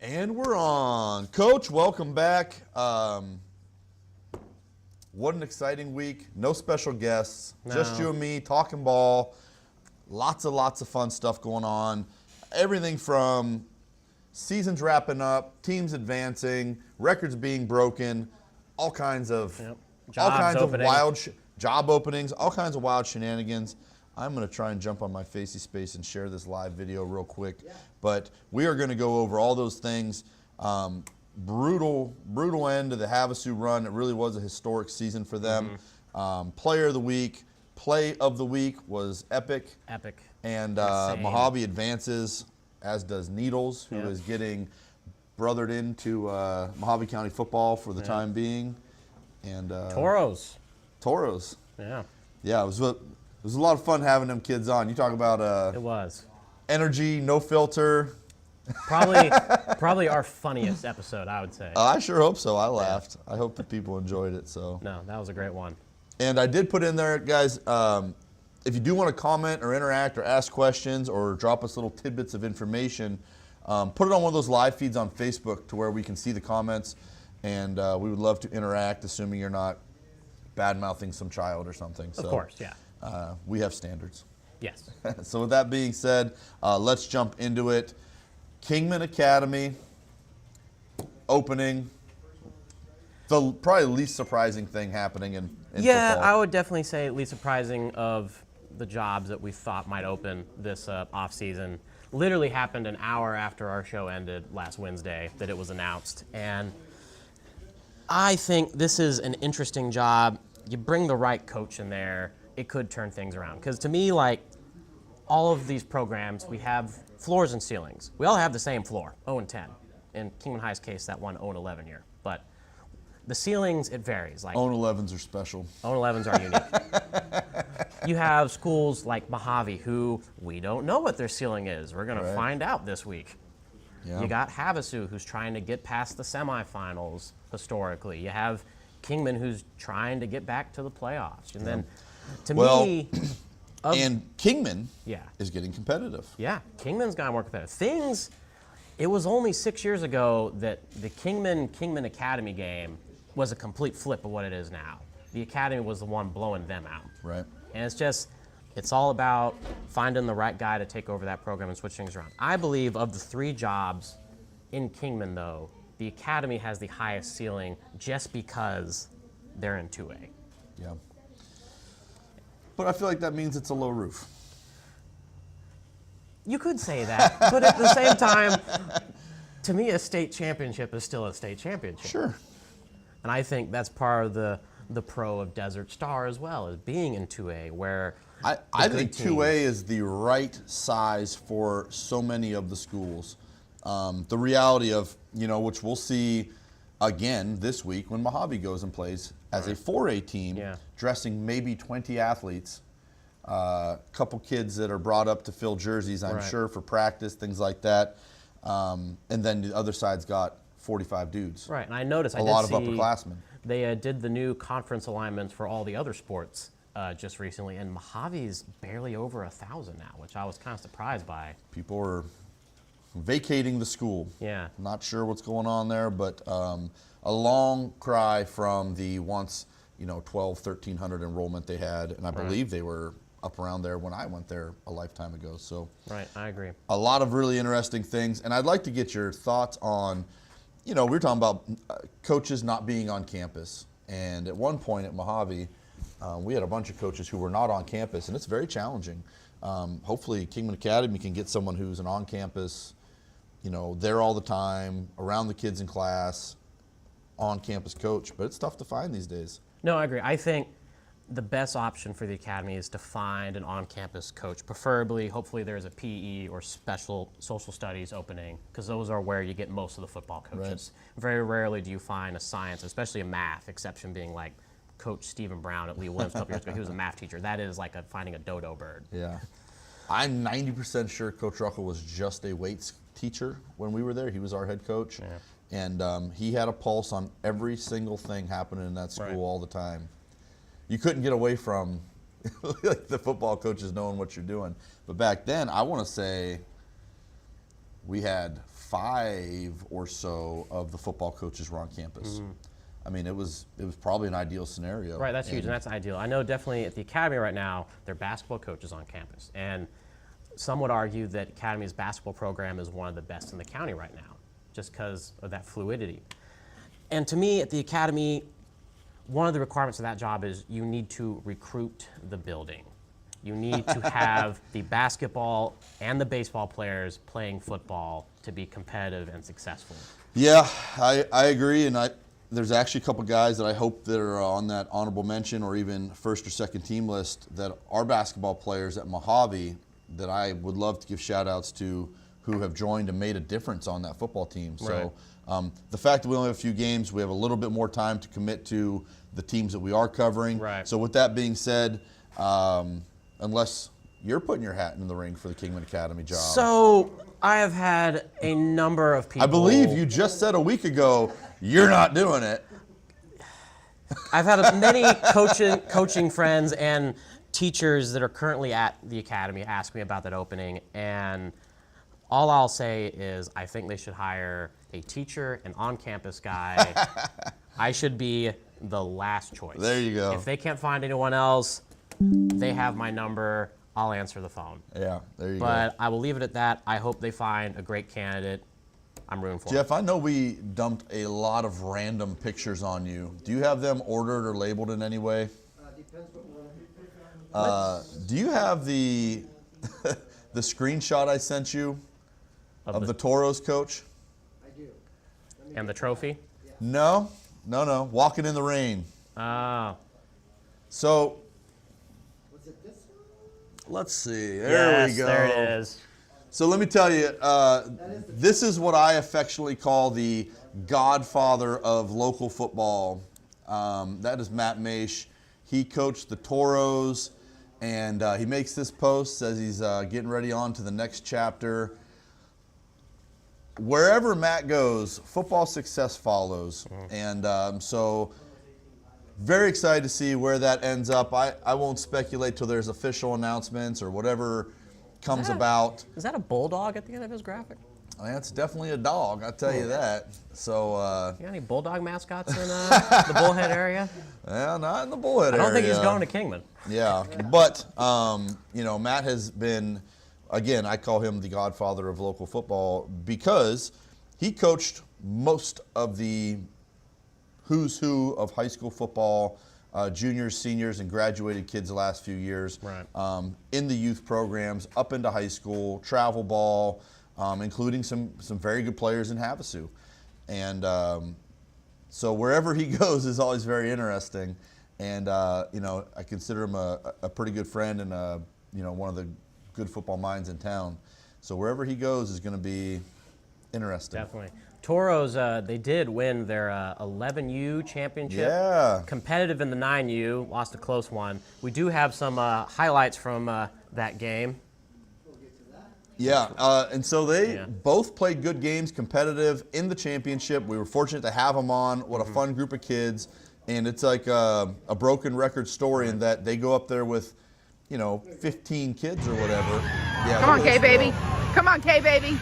And we're on. Coach, welcome back. What an exciting week. No special guests. No. Just you and me talking ball. Lots of fun stuff going on. Everything from seasons wrapping up, teams advancing, records being broken, all kinds of wild job openings, all kinds of wild shenanigans. I'm going to try and jump on my Facey Space and share this live video real quick. Yeah. But we are going to go over all those things. Brutal end of the Havasu run. It really was a historic season for them. Mm-hmm. Player of the week, play of the week was epic. Epic. And Mojave advances, as does Needles, who is getting brothered into Mojave County football for the time being. And Toros. Yeah. Yeah, it was a lot of fun having them kids on. You talk about it was energy, no filter. Probably our funniest episode, I would say. I sure hope so. I laughed. I hope that people enjoyed it. So no, that was a great one. And I did put in there, guys, if you do want to comment or interact or ask questions or drop us little tidbits of information, put it on one of those live feeds on Facebook to where we can see the comments, and we would love to interact, assuming you're not bad-mouthing some child or something. Of course, yeah. We have standards. Yes. So with that being said, let's jump into it. Kingman Academy opening. The probably least surprising thing happening in yeah, football. I would definitely say least surprising of the jobs that we thought might open this off season. Literally happened an hour after our show ended last Wednesday that it was announced, and I think this is an interesting job. You bring the right coach in there, it could turn things around. Because to me, like, all of these programs, we have floors and ceilings. We all have the same floor, 0-10. In Kingman High's case, that one 0-11 year. But the ceilings, it varies. Like 0-11s are special. 0-11s are unique. You have schools like Mojave, who we don't know what their ceiling is. We're going to find out this week. Yeah. You got Havasu, who's trying to get past the semifinals historically. You have Kingman, who's trying to get back to the playoffs. And then, to me... and Kingman is getting competitive. Yeah, Kingman's got more competitive. It was only 6 years ago that the Kingman Academy game was a complete flip of what it is now. The Academy was the one blowing them out. Right. And it's all about finding the right guy to take over that program and switch things around. I believe of the 3 jobs in Kingman, though, the Academy has the highest ceiling just because they're in 2A. Yeah. But I feel like that means it's a low roof. You could say that, but at the same time, to me, a state championship is still a state championship. Sure. And I think that's part of the pro of Desert Star as well, is being in 2A, where I think 2A is the right size for so many of the schools. The reality of, which we'll see again this week when Mojave goes and plays as a 4A team, dressing maybe 20 athletes, a couple kids that are brought up to fill jerseys, I'm sure, for practice, things like that. And then the other side's got 45 dudes. Right, and I noticed a lot of upperclassmen. They did the new conference alignments for all the other sports just recently, and Mojave's barely over 1,000 now, which I was kind of surprised by. People are vacating the school. Yeah. Not sure what's going on there, but a long cry from the once, 1,200-1,300 enrollment they had, and I believe they were up around there when I went there a lifetime ago. So right, I agree. A lot of really interesting things, and I'd like to get your thoughts on, we were talking about coaches not being on campus, and at one point at Mojave, we had a bunch of coaches who were not on campus, and it's very challenging. Hopefully Kingman Academy can get someone who's an on-campus, there all the time, around the kids in class, on-campus coach, but it's tough to find these days. No, I agree. I think the best option for the academy is to find an on-campus coach, preferably, hopefully there's a PE or special social studies opening, because those are where you get most of the football coaches. Right. Very rarely do you find a science, especially a math, exception being like Coach Stephen Brown at Lee Williams a couple years ago. He was a math teacher. That is like finding a dodo bird. Yeah. I'm 90% sure Coach Ruckle was just a weights teacher when we were there. He was our head coach. Yeah. And he had a pulse on every single thing happening in that school all the time. You couldn't get away from like the football coaches knowing what you're doing. But back then, I want to say we had 5 or so of the football coaches were on campus. I mean, it was probably an ideal scenario. Right, that's huge, and that's ideal. I know definitely at the Academy right now, there are basketball coaches on campus, and some would argue that Academy's basketball program is one of the best in the county right now, just because of that fluidity. And to me, at the Academy, one of the requirements of that job is you need to recruit the building. You need to have the basketball and the baseball players playing football to be competitive and successful. Yeah, I agree, and there's actually a couple guys that I hope that are on that honorable mention or even first or second team list that are basketball players at Mojave that I would love to give shout outs to who have joined and made a difference on that football team. Right. So the fact that we only have a few games, we have a little bit more time to commit to the teams that we are covering. Right. So with that being said, unless you're putting your hat in the ring for the Kingman Academy job. So I have had a number of people. I believe you just said a week ago you're not doing it. I've had many coaching friends and teachers that are currently at the Academy ask me about that opening, and all I'll say is I think they should hire a teacher, an on-campus guy. I should be the last choice. There you go. If they can't find anyone else, they have my number. I'll answer the phone. Yeah, there you go. But I will leave it at that. I hope they find a great candidate. I'm rooting for Jeff, I know we dumped a lot of random pictures on you. Do you have them ordered or labeled in any way? Depends what one. Do you have the the screenshot I sent you of the Toros coach? I do. And the trophy? No. Walking in the rain. Oh. So Was it this one? let's see. There we go. There it is. So let me tell you, this is what I affectionately call the godfather of local football. That is Matt Maish. He coached the Toros, and he makes this post, says he's getting ready on to the next chapter. Wherever Matt goes, football success follows. And so very excited to see where that ends up. I won't speculate till there's official announcements or whatever comes about. Is that a bulldog at the end of his graphic? That's definitely a dog, I'll tell you that. So, You got any bulldog mascots in the Bullhead area? well, not in the Bullhead I area. don't think he's going to Kingman. Yeah, but, Matt has been, again, I call him the godfather of local football because he coached most of the who's who of high school football, juniors, seniors, and graduated kids the last few years. Right. In the youth programs, up into high school, travel ball, including some very good players in Havasu. And so wherever he goes is always very interesting. And, I consider him a pretty good friend and, one of the good football minds in town. So wherever he goes is going to be interesting. Definitely. Toros, they did win their 11U championship. Yeah. Competitive in the 9U, lost a close one. We do have some highlights from that game. Yeah, and so they both played good games, competitive in the championship. We were fortunate to have them on. What a fun group of kids. And it's like a broken record story in that they go up there with, 15 kids or whatever. Yeah, Come on, K-Baby. Come on, K-Baby.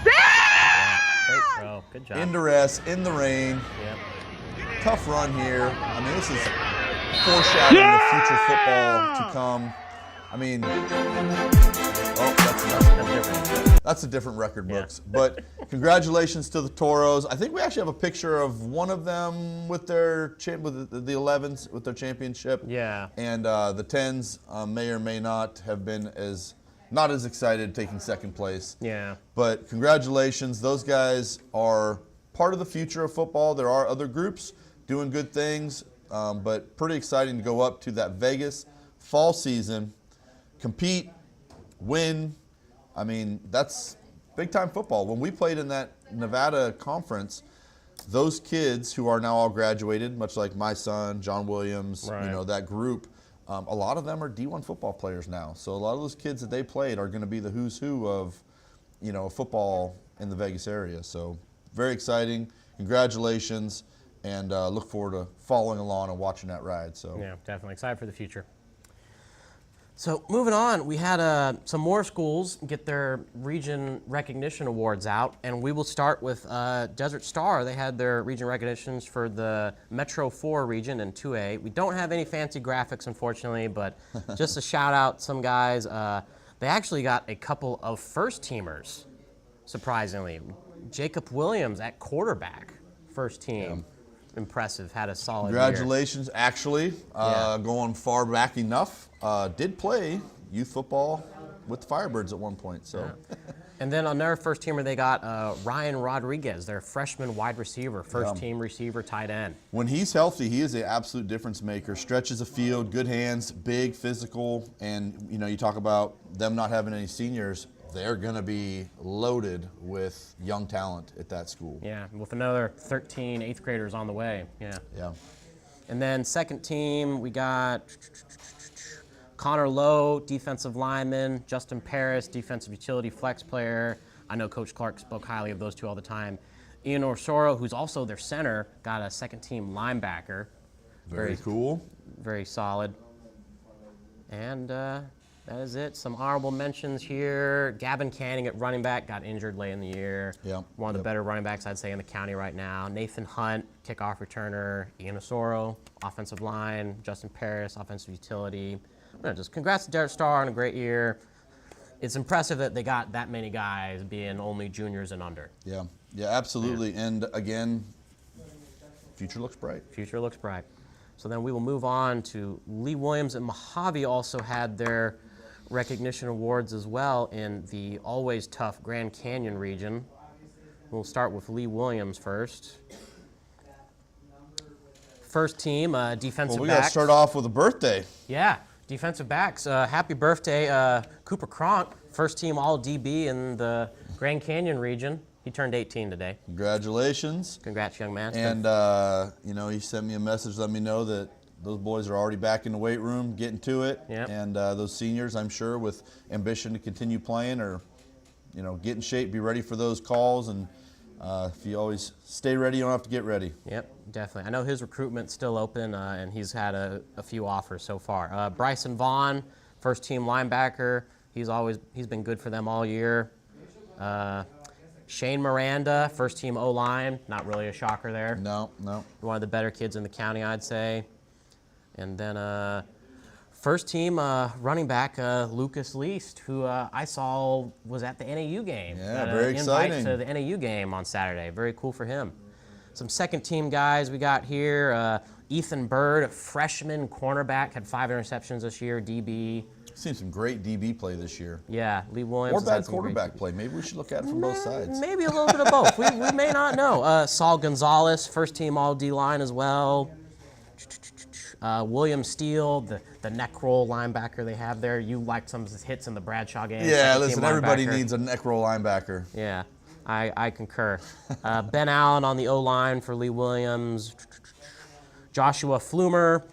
Great throw. Good job. In duress, in the rain. Yep. Tough run here. I mean, this is foreshadowing the future football to come. I mean, that's a different record books. But congratulations to the Toros. I think we actually have a picture of one of them with their with the 11s with their championship. Yeah. And the 10s may or may not have been not as excited taking second place. Yeah. But congratulations. Those guys are part of the future of football. There are other groups doing good things, but pretty exciting to go up to that Vegas fall season, compete, win. I mean, that's big-time football. When we played in that Nevada conference, those kids who are now all graduated, much like my son, John Williams, Right. That group, a lot of them are D1 football players now. So a lot of those kids that they played are going to be the who's who of, football in the Vegas area. So very exciting. Congratulations, and look forward to following along and watching that ride. So Yeah, definitely excited for the future. So moving on, we had some more schools get their region recognition awards out, and we will start with Desert Star. They had their region recognitions for the Metro 4 region and 2A. We don't have any fancy graphics, unfortunately, but just to shout out some guys, they actually got a couple of first-teamers, surprisingly. Jacob Williams at quarterback, first team. Impressive, had a solid year. Congratulations, actually, going far back enough. Did play youth football with the Firebirds at one point. So, And then on their first teamer, they got Ryan Rodriguez, their freshman wide receiver, first team receiver, tight end. When he's healthy, he is an absolute difference maker. Stretches the field, good hands, big, physical, and you talk about them not having any seniors. They're going to be loaded with young talent at that school. Yeah, with another 13 eighth graders on the way. Yeah. And then second team, we got Connor Lowe, defensive lineman, Justin Paris, defensive utility flex player. I know Coach Clark spoke highly of those two all the time. Ian Orsoro, who's also their center, got a second team linebacker. Very cool. Very solid. And that is it. Some honorable mentions here. Gavin Canning at running back got injured late in the year. One of the better running backs, I'd say, in the county right now. Nathan Hunt, kickoff returner. Ian Osoro, offensive line. Justin Paris, offensive utility. Just congrats to Desert Star on a great year. It's impressive that they got that many guys being only juniors and under. Yeah, absolutely. And again, future looks bright. Future looks bright. So then we will move on to Lee Williams and Mojave also had their recognition awards as well in the always tough Grand Canyon region. We'll start with Lee Williams first. First team, defensive backs. Well, we got to start off with a birthday. Yeah, defensive backs. Happy birthday, Cooper Cronk, first team All-DB in the Grand Canyon region. He turned 18 today. Congratulations. Congrats, young man. And, he sent me a message letting me know that those boys are already back in the weight room, getting to it. And those seniors, I'm sure, with ambition to continue playing or, get in shape, be ready for those calls. And if you always stay ready, you don't have to get ready. Yep, definitely. I know his recruitment's still open, and he's had a few offers so far. Bryson Vaughn, first team linebacker. He's been good for them all year. Shane Miranda, first team O-line. Not really a shocker there. No. One of the better kids in the county, I'd say. And then first team running back, Lucas Least, who I saw was at the NAU game. Yeah, very exciting. Invite to the NAU game on Saturday. Very cool for him. Some second team guys we got here. Ethan Bird, freshman cornerback, had 5 interceptions this year, DB. Seen some great DB play this year. Yeah, Lee Williams. Or bad quarterback play. Maybe we should look at it from both sides. Maybe a little bit of both. We may not know. Saul Gonzalez, first team all D-line as well. William Steele, the neck roll linebacker they have there. You liked some of his hits in the Bradshaw game. Yeah, listen, everybody needs a neck roll linebacker. Yeah, I concur. Ben Allen on the O-line for Lee Williams. Joshua Flumer,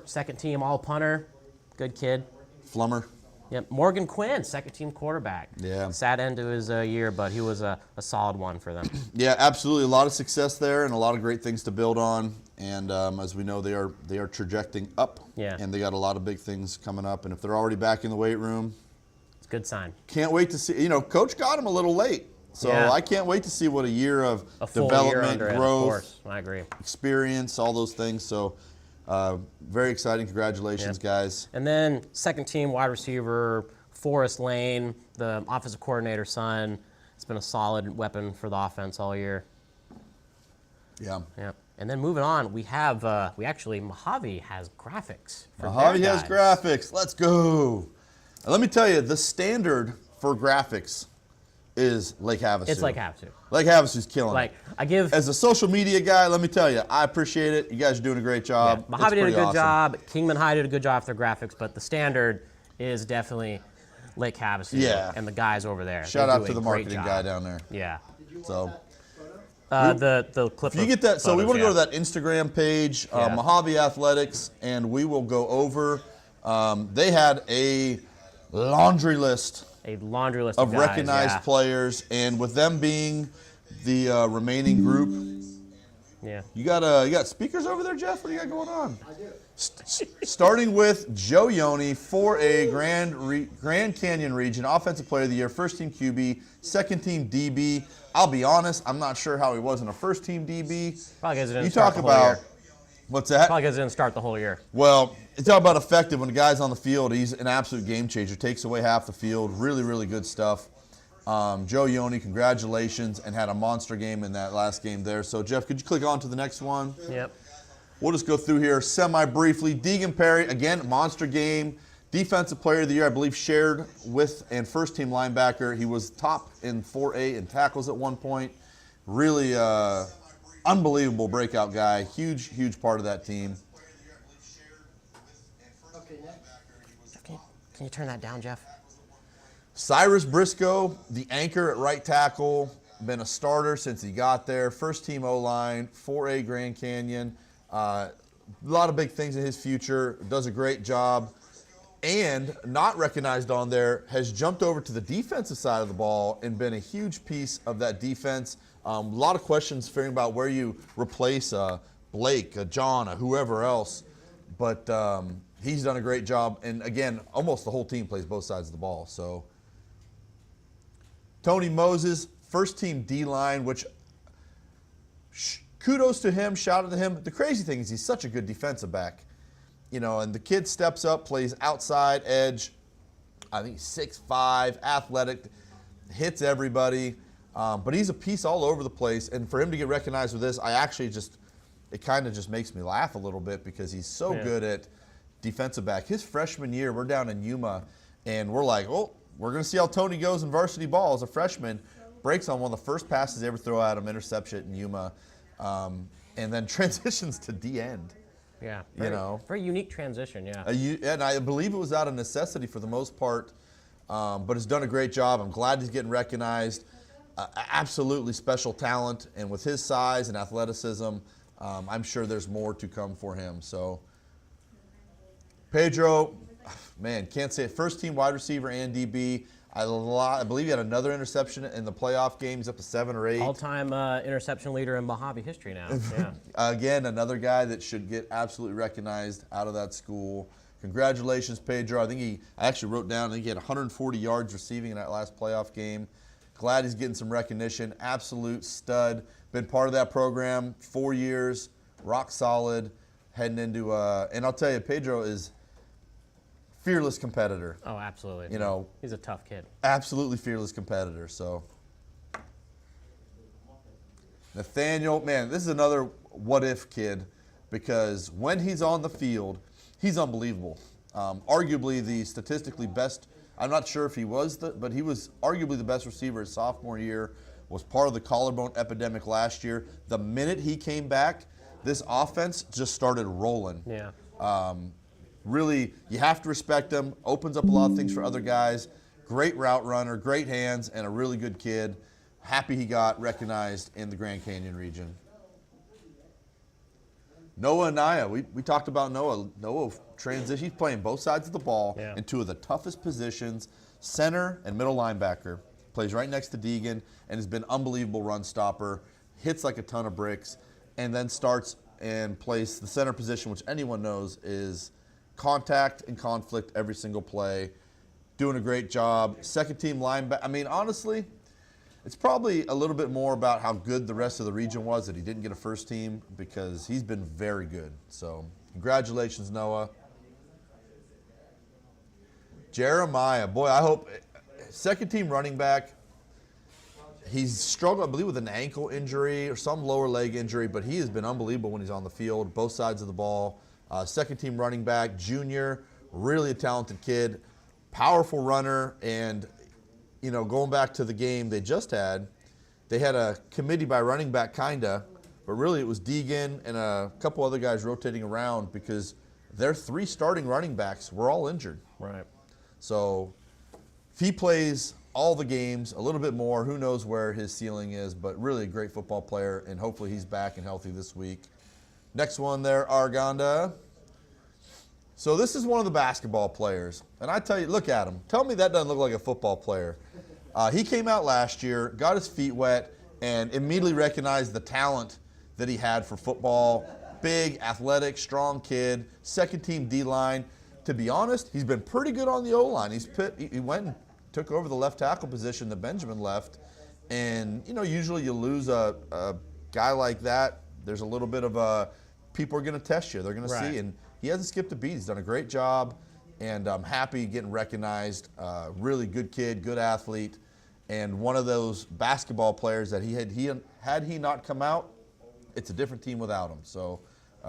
second team all punter. Good kid. Flummer. Yep. Morgan Quinn, second team quarterback. Yeah. Sad end to his year, but he was a solid one for them. Yeah, absolutely. A lot of success there and a lot of great things to build on. And as we know, they are trajecting up. Yeah. And they got a lot of big things coming up. And if they're already back in the weight room, it's a good sign. Can't wait to see. Coach got him a little late. So I can't wait to see what a year of development, growth, of course. I agree. Experience, all those things. So very exciting. Congratulations, guys. And then second team wide receiver, Forrest Lane, the offensive coordinator's son. It's been a solid weapon for the offense all year. Yeah. And then moving on, we have, Mojave has graphics. Mojave has graphics. Let's go. And let me tell you, the standard for graphics is Lake Havasu. It's Lake Havasu. Lake Havasu's killing it. As a social media guy, let me tell you, I appreciate it. You guys are doing a great job. Yeah, Mojave did a good job. Kingman High did a good job with their graphics, but the standard is definitely Lake Havasu and the guys over there. Shout out to the marketing guy down there. Yeah. So the clip. If you get that, so we want to go to that Instagram page, Mojave Athletics, and we will go over. They had a laundry list of guys, recognized players, and with them being the remaining group, Yeah. You got speakers over there, Jeff? What do you got going on? I do. Starting with Joe Yoni, 4A Grand Canyon Region Offensive Player of the Year, first team QB, second team DB. I'll be honest, I'm not sure how he wasn't a first team DB. Probably because it didn't You start talk the whole year. about what's that? Probably because it didn't start the whole year. Well, you talk about effective when the guy's on the field. He's an absolute game changer. Takes away half the field. Really, really good stuff. Joe Yoni, congratulations, and had a monster game in that last game there. So, Jeff, could you click on to the next one? Yep. We'll just go through here semi-briefly. Deegan Perry, again, monster game. Defensive Player of the Year, I believe, shared with and first-team linebacker. He was top in 4A in tackles at one point. Really unbelievable breakout guy. Huge, huge part of that team. Okay, next. Can you turn that down, Jeff? Cyrus Briscoe, the anchor at right tackle, been a starter since he got there. First team O-line, 4A Grand Canyon. A lot of big things in his future. Does a great job. And not recognized on there, has jumped over to the defensive side of the ball and been a huge piece of that defense. A lot of questions figuring about where you replace Blake, John, whoever else. But he's done a great job. And again, almost the whole team plays both sides of the ball. So Tony Moses, first team D-line, which kudos to him, shout out to him. The crazy thing is he's such a good defensive back. You know, and the kid steps up, plays outside edge. I think he's 6'5", athletic, hits everybody. But he's a piece all over the place. And for him to get recognized with this, it kind of just makes me laugh a little bit because he's so good at defensive back. His freshman year, we're down in Yuma, and we're like, oh, we're going to see how Tony goes in varsity ball as a freshman. Breaks on one of the first passes they ever throw at him, interception in Yuma, and then transitions to D-end. Yeah. Very unique transition, yeah. And I believe it was out of necessity for the most part, but has done a great job. I'm glad he's getting recognized. Absolutely special talent, and with his size and athleticism, I'm sure there's more to come for him. So, Pedro, man, can't say it. First team wide receiver and DB. I believe he had another interception in the playoff game. He's up to 7 or 8. All-time interception leader in Mojave history now. Yeah. Again, another guy that should get absolutely recognized out of that school. Congratulations, Pedro. I actually wrote down, I think he had 140 yards receiving in that last playoff game. Glad he's getting some recognition. Absolute stud. Been part of that program 4 years. Rock solid. Heading into, and I'll tell you, Pedro is fearless competitor. Oh, absolutely. You know, he's a tough kid. Absolutely fearless competitor. So, Nathaniel, man, this is another what-if kid because when he's on the field, he's unbelievable. Arguably the statistically best. I'm not sure if he was, but he was arguably the best receiver his sophomore year. Was part of the collarbone epidemic last year. The minute he came back, this offense just started rolling. Yeah. Really, you have to respect him. Opens up a lot of things for other guys. Great route runner, great hands, and a really good kid. Happy he got recognized in the Grand Canyon region. Noah Anaya, we talked about Noah. Noah transition. He's playing both sides of the ball in two of the toughest positions, center and middle linebacker. Plays right next to Deegan and has been unbelievable run stopper. Hits like a ton of bricks, and then starts and plays the center position, which anyone knows is contact and conflict every single play. Doing a great job. Second team linebacker. I mean, honestly, it's probably a little bit more about how good the rest of the region was that he didn't get a first team because he's been very good. So, congratulations, Noah. Jeremiah, boy, I hope second team running back. He's struggled, I believe, with an ankle injury or some lower leg injury, but he has been unbelievable when he's on the field, both sides of the ball. Second team running back, junior, really a talented kid, powerful runner, and you know, going back to the game they just had, they had a committee by running back kinda, but really it was Deegan and a couple other guys rotating around because their 3 starting running backs were all injured. Right. So if he plays all the games, a little bit more, who knows where his ceiling is, but really a great football player, and hopefully he's back and healthy this week. Next one there, Arganda. So this is one of the basketball players. And I tell you, look at him. Tell me that doesn't look like a football player. He came out last year, got his feet wet, and immediately recognized the talent that he had for football. Big, athletic, strong kid, second team D-line. To be honest, he's been pretty good on the O-line. He went and took over the left tackle position that Benjamin left. And, usually you lose a guy like that, there's a little bit of people are going to test you. They're going to see. And he hasn't skipped a beat. He's done a great job. And I'm happy getting recognized. Really good kid, good athlete. And one of those basketball players that had he not come out, it's a different team without him. So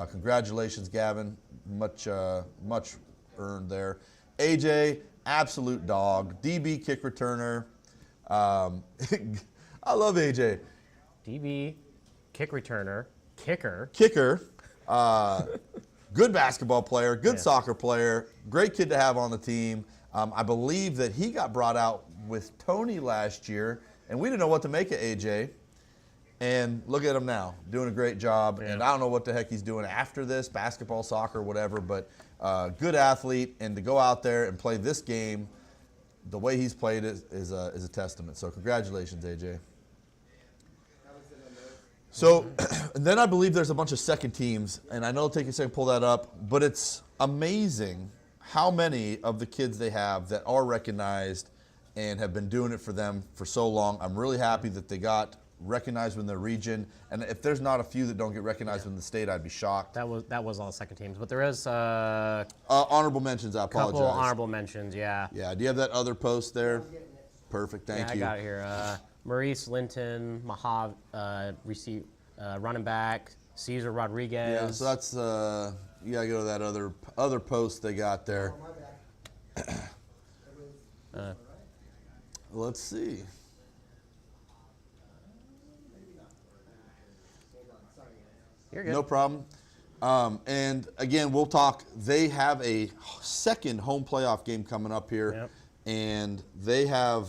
congratulations, Gavin. Much earned there. AJ, absolute dog. DB kick returner. I love AJ. DB, kick returner, kicker. Good basketball player, good soccer player, great kid to have on the team. I believe that he got brought out with Tony last year, and we didn't know what to make of AJ. And look at him now, doing a great job. Yeah. And I don't know what the heck he's doing after this, basketball, soccer, whatever, but good athlete. And to go out there and play this game the way he's played is a testament. So congratulations, AJ. So, and then I believe there's a bunch of second teams, and I know it'll take you a second to pull that up, but it's amazing how many of the kids they have that are recognized and have been doing it for them for so long. I'm really happy that they got recognized in their region, and if there's not a few that don't get recognized in the state, I'd be shocked. That was all second teams, but there is honorable mentions. I apologize. Couple honorable mentions, yeah. Yeah. Do you have that other post there? Perfect. Thank you. I got it here. Maurice Linton, MOHAVE running back, Cesar Rodriguez. Yeah, so that's you gotta go to that other post they got there. Let's see. You're good. No problem. And again, we'll talk. They have a second home playoff game coming up here, and they have,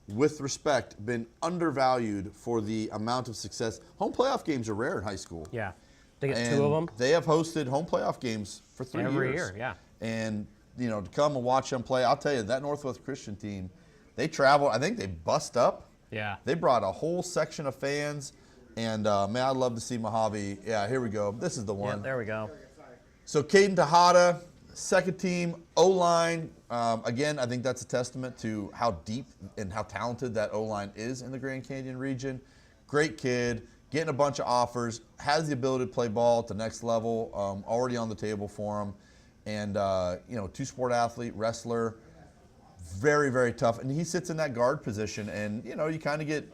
with respect, been undervalued for the amount of success. Home playoff games are rare in high school. Yeah. They get two of them. They have hosted home playoff games for 3 years. Every year, yeah. And, to come and watch them play, I'll tell you, that Northwest Christian team, they travel. I think they bust up. Yeah. They brought a whole section of fans. And, man, I'd love to see Mojave. Yeah, here we go. This is the one. Yeah, there we go. So, Caden Tejada, second team, O-line. Again, I think that's a testament to how deep and how talented that O-line is in the Grand Canyon region. Great kid, getting a bunch of offers, has the ability to play ball at the next level, already on the table for him. And, two-sport athlete, wrestler, very, very tough. And he sits in that guard position. And, you kind of get,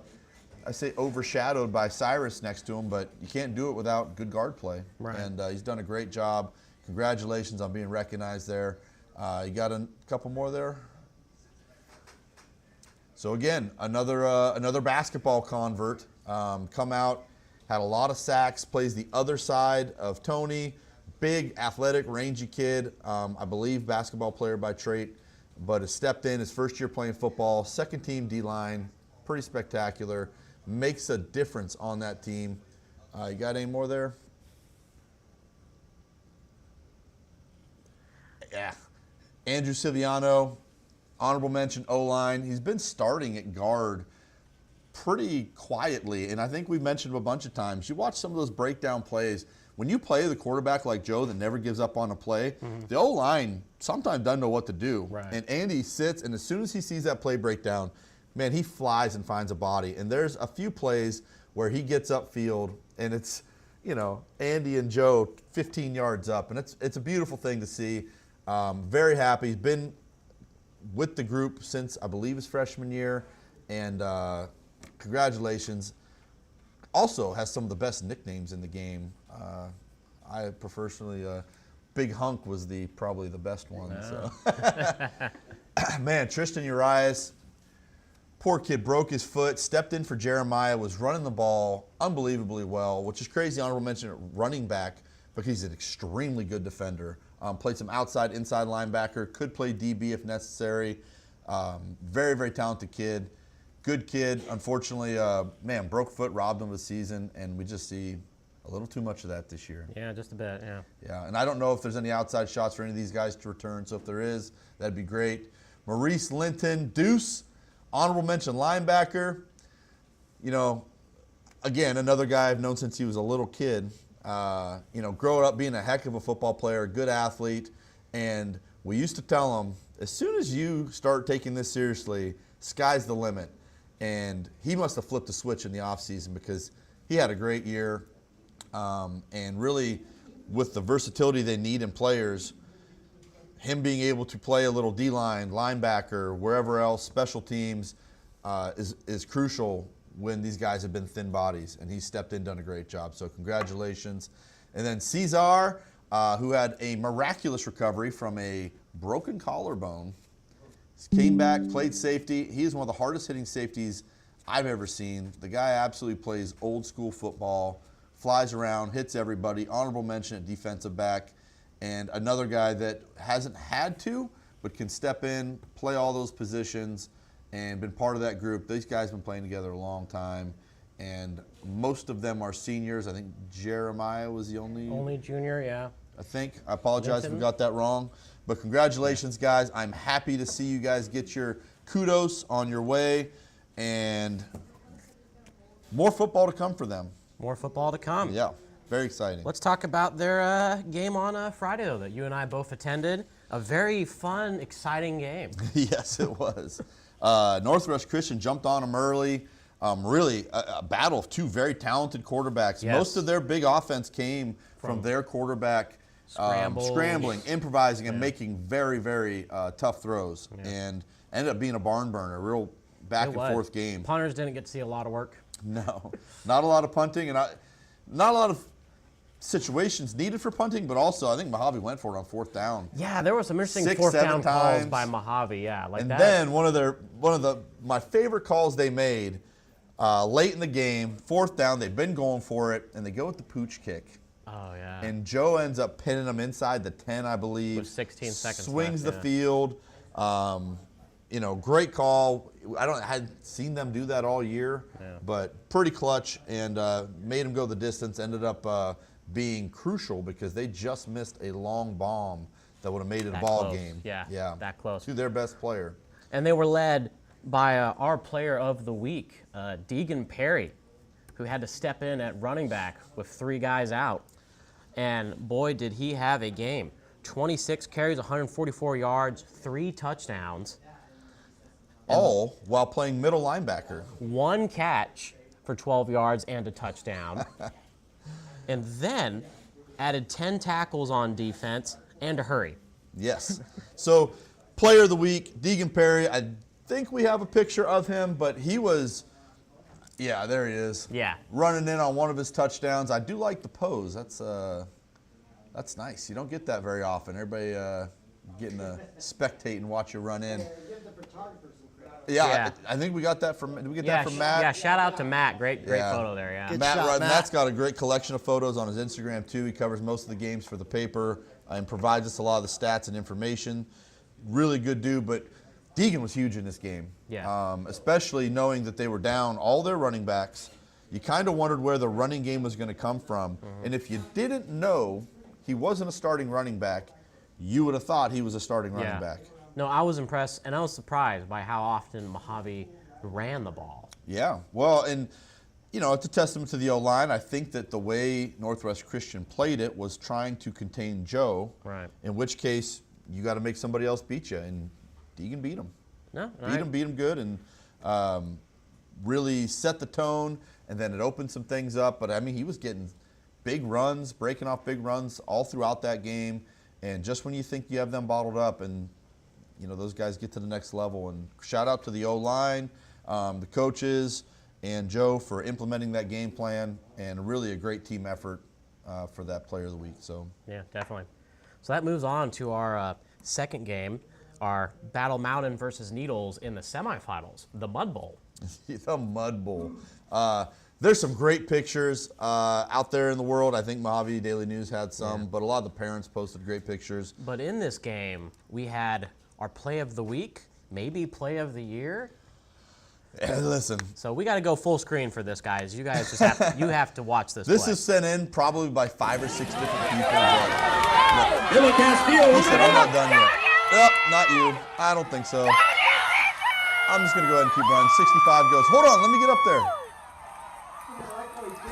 I say, overshadowed by Cyrus next to him, but you can't do it without good guard play. Right. And he's done a great job. Congratulations on being recognized there. You got a couple more there? So again, another basketball convert. Come out, had a lot of sacks, plays the other side of Tony. Big, athletic, rangy kid. I believe basketball player by trait, but has stepped in his first year playing football. Second team D-line, pretty spectacular. Makes a difference on that team. You got any more there? Yeah. Andrew Civiano, honorable mention O-line. He's been starting at guard pretty quietly, and I think we've mentioned him a bunch of times. You watch some of those breakdown plays. When you play the quarterback like Joe that never gives up on a play, the O-line sometimes doesn't know what to do. Right. And Andy sits, and as soon as he sees that play breakdown, man, he flies and finds a body. And there's a few plays where he gets upfield, and it's, Andy and Joe 15 yards up. And it's a beautiful thing to see. Very happy. He's been with the group since, I believe, his freshman year. And congratulations. Also has some of the best nicknames in the game. I personally, Big Hunk was probably the best one. No. So. Man, Tristan Urias, poor kid, broke his foot, stepped in for Jeremiah, was running the ball unbelievably well, which is crazy. Honorable mention at running back because he's an extremely good defender. Played some outside, inside linebacker, could play DB if necessary. Very, very talented kid. Good kid. Unfortunately, broke foot, robbed him of the season, and we just see a little too much of that this year. Yeah, just a bit, yeah. Yeah, and I don't know if there's any outside shots for any of these guys to return, so if there is, that'd be great. Maurice Linton, Deuce, honorable mention linebacker. again, another guy I've known since he was a little kid. Growing up being a heck of a football player, a good athlete, and we used to tell him, as soon as you start taking this seriously, sky's the limit. And he must have flipped the switch in the offseason because he had a great year. And really, with the versatility they need in players, him being able to play a little D-line, linebacker, wherever else, special teams, is crucial when these guys have been thin bodies. And he's stepped in, done a great job. So congratulations. And then Cesar, who had a miraculous recovery from a broken collarbone, came back, played safety. He is one of the hardest hitting safeties I've ever seen. The guy absolutely plays old school football, flies around, hits everybody. Honorable mention at defensive back. And another guy that hasn't had to, but can step in, play all those positions, and been part of that group. These guys have been playing together a long time. And most of them are seniors. I think Jeremiah was the only junior, yeah. I think. I apologize if we got that wrong. But congratulations, guys. I'm happy to see you guys get your kudos on your way. And more football to come for them. More football to come. Yeah, very exciting. Let's talk about their game on Friday, though, that you and I both attended. A very fun, exciting game. Yes, it was. Northwest Christian jumped on them early. Really, a battle of two very talented quarterbacks. Yes. Most of their big offense came from their quarterback scrambling, improvising, and making very, very tough throws. Yeah. And ended up being a barn burner, a real back-and-forth game. Punters didn't get to see a lot of work. No, not a lot of punting, and not a lot of situations needed for punting, but also I think Mojave went for it on fourth down. Yeah, there were some interesting 6, fourth 7 down times. calls by Mojave. Yeah, like and that. Then one of my favorite calls they made late in the game, fourth down. They've been going for it, and they go with the pooch kick. Oh yeah. And Joe ends up pinning them inside the 10, I believe. With 16 seconds Swings left, the field. Great call. I hadn't seen them do that all year, but pretty clutch and made them go the distance. Ended up being crucial because they just missed a long bomb that would have made it a ball close. game. Yeah, that close. To their best player. And they were led by our player of the week, Deegan Perry, who had to step in at running back with 3 guys out. And boy, did he have a game. 26 carries, 144 yards, 3 touchdowns. All while playing middle linebacker. 1 catch for 12 yards and a touchdown. And then added 10 tackles on defense and a hurry. Yes. So, player of the week, Deegan Perry. I think we have a picture of him, but he was, there he is. Yeah. Running in on one of his touchdowns. I do like the pose. That's nice. You don't get that very often. Everybody getting to spectate and watch you run in. Yeah. I think we got that from. Did we get that from Matt? Yeah. Shout out to Matt. Great photo there. Yeah. Matt's got a great collection of photos on his Instagram too. He covers most of the games for the paper and provides us a lot of the stats and information. Really good dude, but Deegan was huge in this game. Yeah. Especially knowing that they were down all their running backs. You kind of wondered where the running game was going to come from, and if you didn't know he wasn't a starting running back, you would have thought he was a starting running back. No, I was impressed, and I was surprised by how often Mojave ran the ball. Yeah, well, and, it's a testament to the O-line. I think that the way Northwest Christian played it was trying to contain Joe, right? In which case, you got to make somebody else beat you, and Deegan beat him. Beat him good, and really set the tone, and then it opened some things up. But, I mean, he was getting big runs, breaking off big runs all throughout that game, and just when you think you have them bottled up and those guys get to the next level. And shout out to the O-line, the coaches, and Joe for implementing that game plan, and really a great team effort for that player of the week. So yeah, definitely. So that moves on to our second game, our Battle Mountain versus Needles in the semifinals, the Mud Bowl. The Mud Bowl. There's some great pictures out there in the world. I think Mojave Daily News had some, but a lot of the parents posted great pictures. But in this game, we had our play of the week, maybe play of the year. And listen. So we got to go full screen for this, guys. You guys just have to watch this. This play. is sent in probably by 5 or 6 different people. He said, "I'm not done yet." Nope, not you. I don't think so. I'm just gonna go ahead and keep running. 65 goes. Hold on, let me get up there.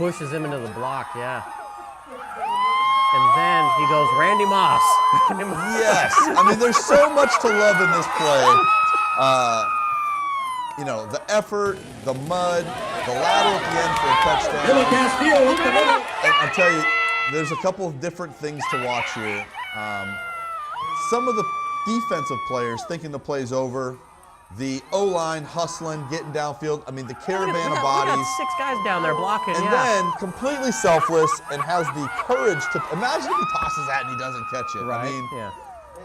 pushes him into the block, yeah. And then he goes, Randy Moss. Yes. I mean, there's so much to love in this play. You know, the effort, the mud, the lateral at the end for a touchdown. And I'll tell you, there's a couple of different things to watch here. Some of the defensive players thinking the play's over. The O-line hustling, getting downfield. I mean, the caravan of bodies. We got 6 guys down there blocking, And then completely selfless and has the courage to, imagine if he tosses that and he doesn't catch it. Right, I mean, yeah.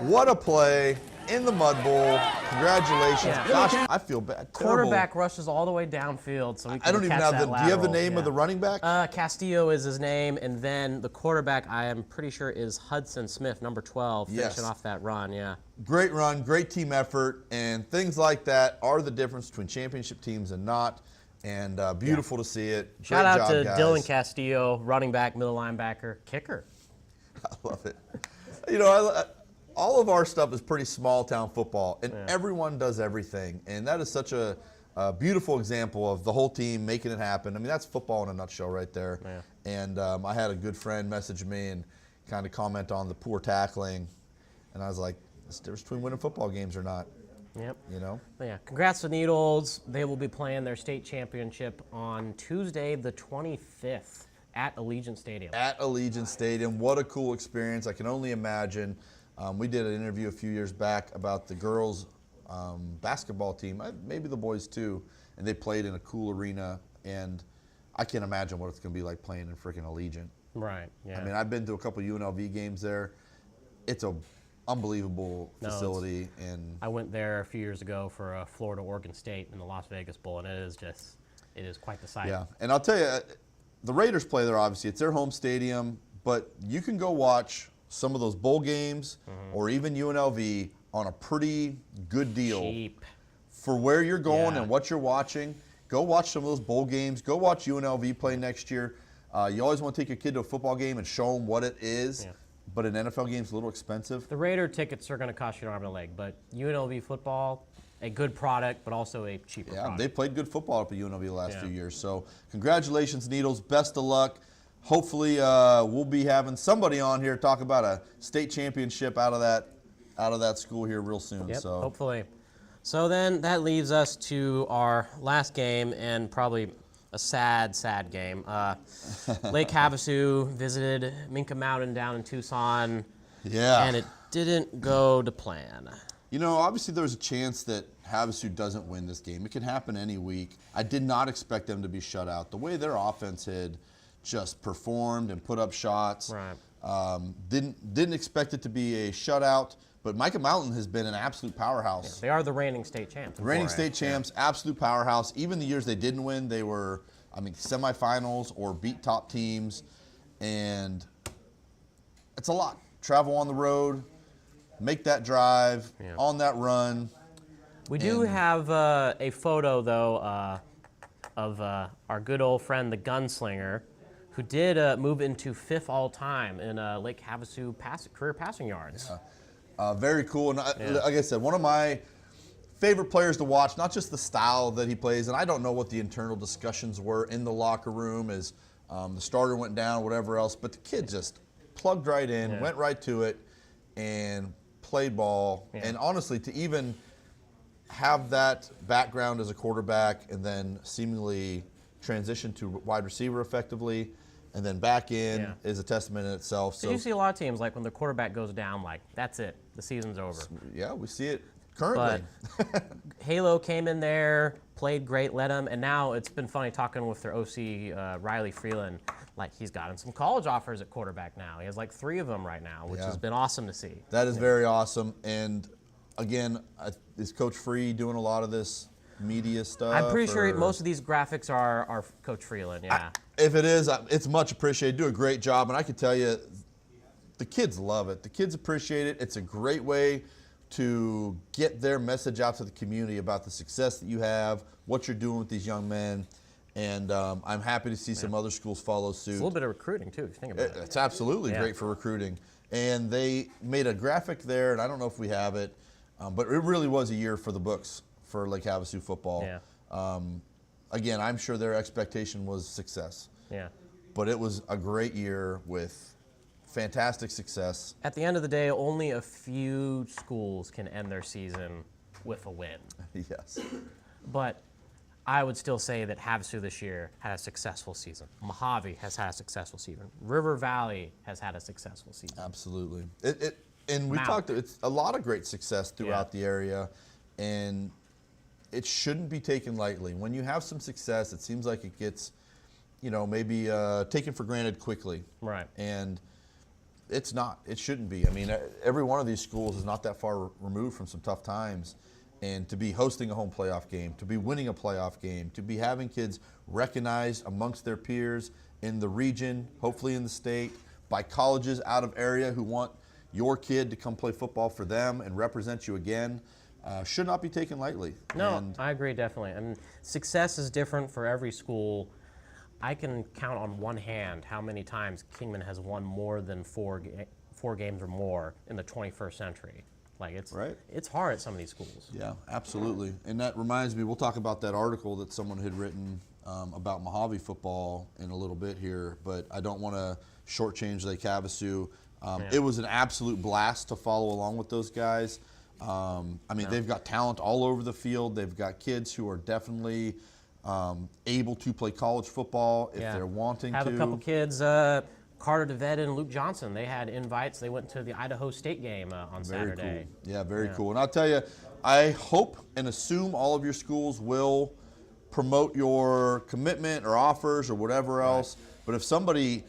what a play in the Mud Bowl. Congratulations. Yeah. Gosh, I feel bad. Terrible. Quarterback rushes all the way downfield, so we can I don't even catch have the, that do you have the lateral, name of the running back? Castillo is his name, and then the quarterback, I am pretty sure, is Hudson Smith, number 12, finishing off that run, yeah. Great run, great team effort, and things like that are the difference between championship teams and not, and beautiful to see it. Shout Great out job, to guys. Dylan Castillo, running back, middle linebacker, kicker. I love it. You know, all of our stuff is pretty small town football, and everyone does everything, and that is such a beautiful example of the whole team making it happen. I mean, that's football in a nutshell right there. Yeah. And I had a good friend message me and kind of comment on the poor tackling, and I was like, there's a difference between winning football games or not. Yep. You know? Yeah. Congrats to Needles. They will be playing their state championship on Tuesday, the 25th, at Allegiant Stadium. At Allegiant Stadium. What a cool experience. I can only imagine. We did an interview a few years back about the girls' basketball team, maybe the boys too, and they played in a cool arena, and I can't imagine what it's going to be like playing in freaking Allegiant. Right, yeah. I mean, I've been to a couple UNLV games there. It's a unbelievable facility. And I went there a few years ago for a Florida-Oregon State in the Las Vegas Bowl, and it is quite the sight. yeah, and I'll tell you, the Raiders play there, obviously. It's their home stadium, but you can go watch some of those bowl games or even UNLV on a pretty good deal. Cheap. For where you're going Yeah. and what you're watching. Go watch some of those bowl games. Go watch UNLV play next year. You always want to take your kid to a football game and show them what it is, but an NFL game's a little expensive. The Raider tickets are going to cost you an arm and a leg, but UNLV football, a good product, but also a cheaper product. They played good football up at UNLV the last few years. So congratulations, Needles. Best of luck. Hopefully we'll be having somebody on here talk about a state championship out of that school here real soon. Yep, So hopefully. So then that leaves us to our last game, and probably a sad, sad game. Lake Havasu visited Minka Mountain down in Tucson, and it didn't go to plan. You know, obviously there's a chance that Havasu doesn't win this game. It can happen any week. I did not expect them to be shut out. The way their offense had just performed and put up shots. Right. Didn't expect it to be a shutout, but Micah Mountain has been an absolute powerhouse. They are the reigning state champs. Reigning state champs, absolute powerhouse. Even the years they didn't win, they were, semifinals or beat top teams, and it's a lot. Travel on the road, make that drive, on that run. We do have a photo, though, of our good old friend, the Gunslinger, who did move into 5th all-time in Lake Havasu career passing yards. Very cool. And like I said, one of my favorite players to watch, not just the style that he plays, and I don't know what the internal discussions were in the locker room as the starter went down, whatever else, but the kid just plugged right in, went right to it, and played ball. And honestly, to even have that background as a quarterback and then seemingly transition to wide receiver effectively and then back in is a testament in itself. So you see a lot of teams, like when the quarterback goes down, like, that's it, the season's over. Yeah, we see it currently. But Halo came in there, played great, led them, and now it's been funny talking with their OC, Riley Freeland. Like, he's gotten some college offers at quarterback now. He has like 3 of them right now, which has been awesome to see. That is very awesome. And again, is Coach Free doing a lot of this media stuff? I'm pretty sure most of these graphics are Coach Freeland, If it is, it's much appreciated. Do a great job. And I can tell you, the kids love it. The kids appreciate it. It's a great way to get their message out to the community about the success that you have, what you're doing with these young men. And I'm happy to see some other schools follow suit. It's a little bit of recruiting, too, if you think about it. It's absolutely great for recruiting. And they made a graphic there, and I don't know if we have it, but it really was a year for the books for Lake Havasu football. Yeah. Again, I'm sure their expectation was success. Yeah. but it was a great year with fantastic success. At the end of the day, only a few schools can end their season with a win. Yes. But I would still say that Havasu this year had a successful season. Mojave has had a successful season. River Valley has had a successful season. Absolutely. And we Mount. talked, it's a lot of great success throughout Yeah. the area, and it shouldn't be taken lightly. When you have some success, it seems like it gets, maybe taken for granted quickly. Right. And it's not. It shouldn't be. I mean, every one of these schools is not that far removed from some tough times. And to be hosting a home playoff game, to be winning a playoff game, to be having kids recognized amongst their peers in the region, hopefully in the state, by colleges out of area who want your kid to come play football for them and represent you again, should not be taken lightly. No, And I agree definitely. And success is different for every school. I can count on one hand how many times Kingman has won more than four games or more in the 21st century. Like it's hard at some of these schools. yeah, absolutely. And that reminds me, we'll talk about that article that someone had written about Mojave football in a little bit here, but I don't want to shortchange Lake Havasu. It was an absolute blast to follow along with those guys. They've got talent all over the field. They've got kids who are definitely able to play college football if they're wanting Have to. a couple kids, Carter DeVette and Luke Johnson. They had invites. They went to the Idaho State game on Very Saturday. cool. Yeah, very cool. And I'll tell you, I hope and assume all of your schools will promote your commitment or offers or whatever else. But if somebody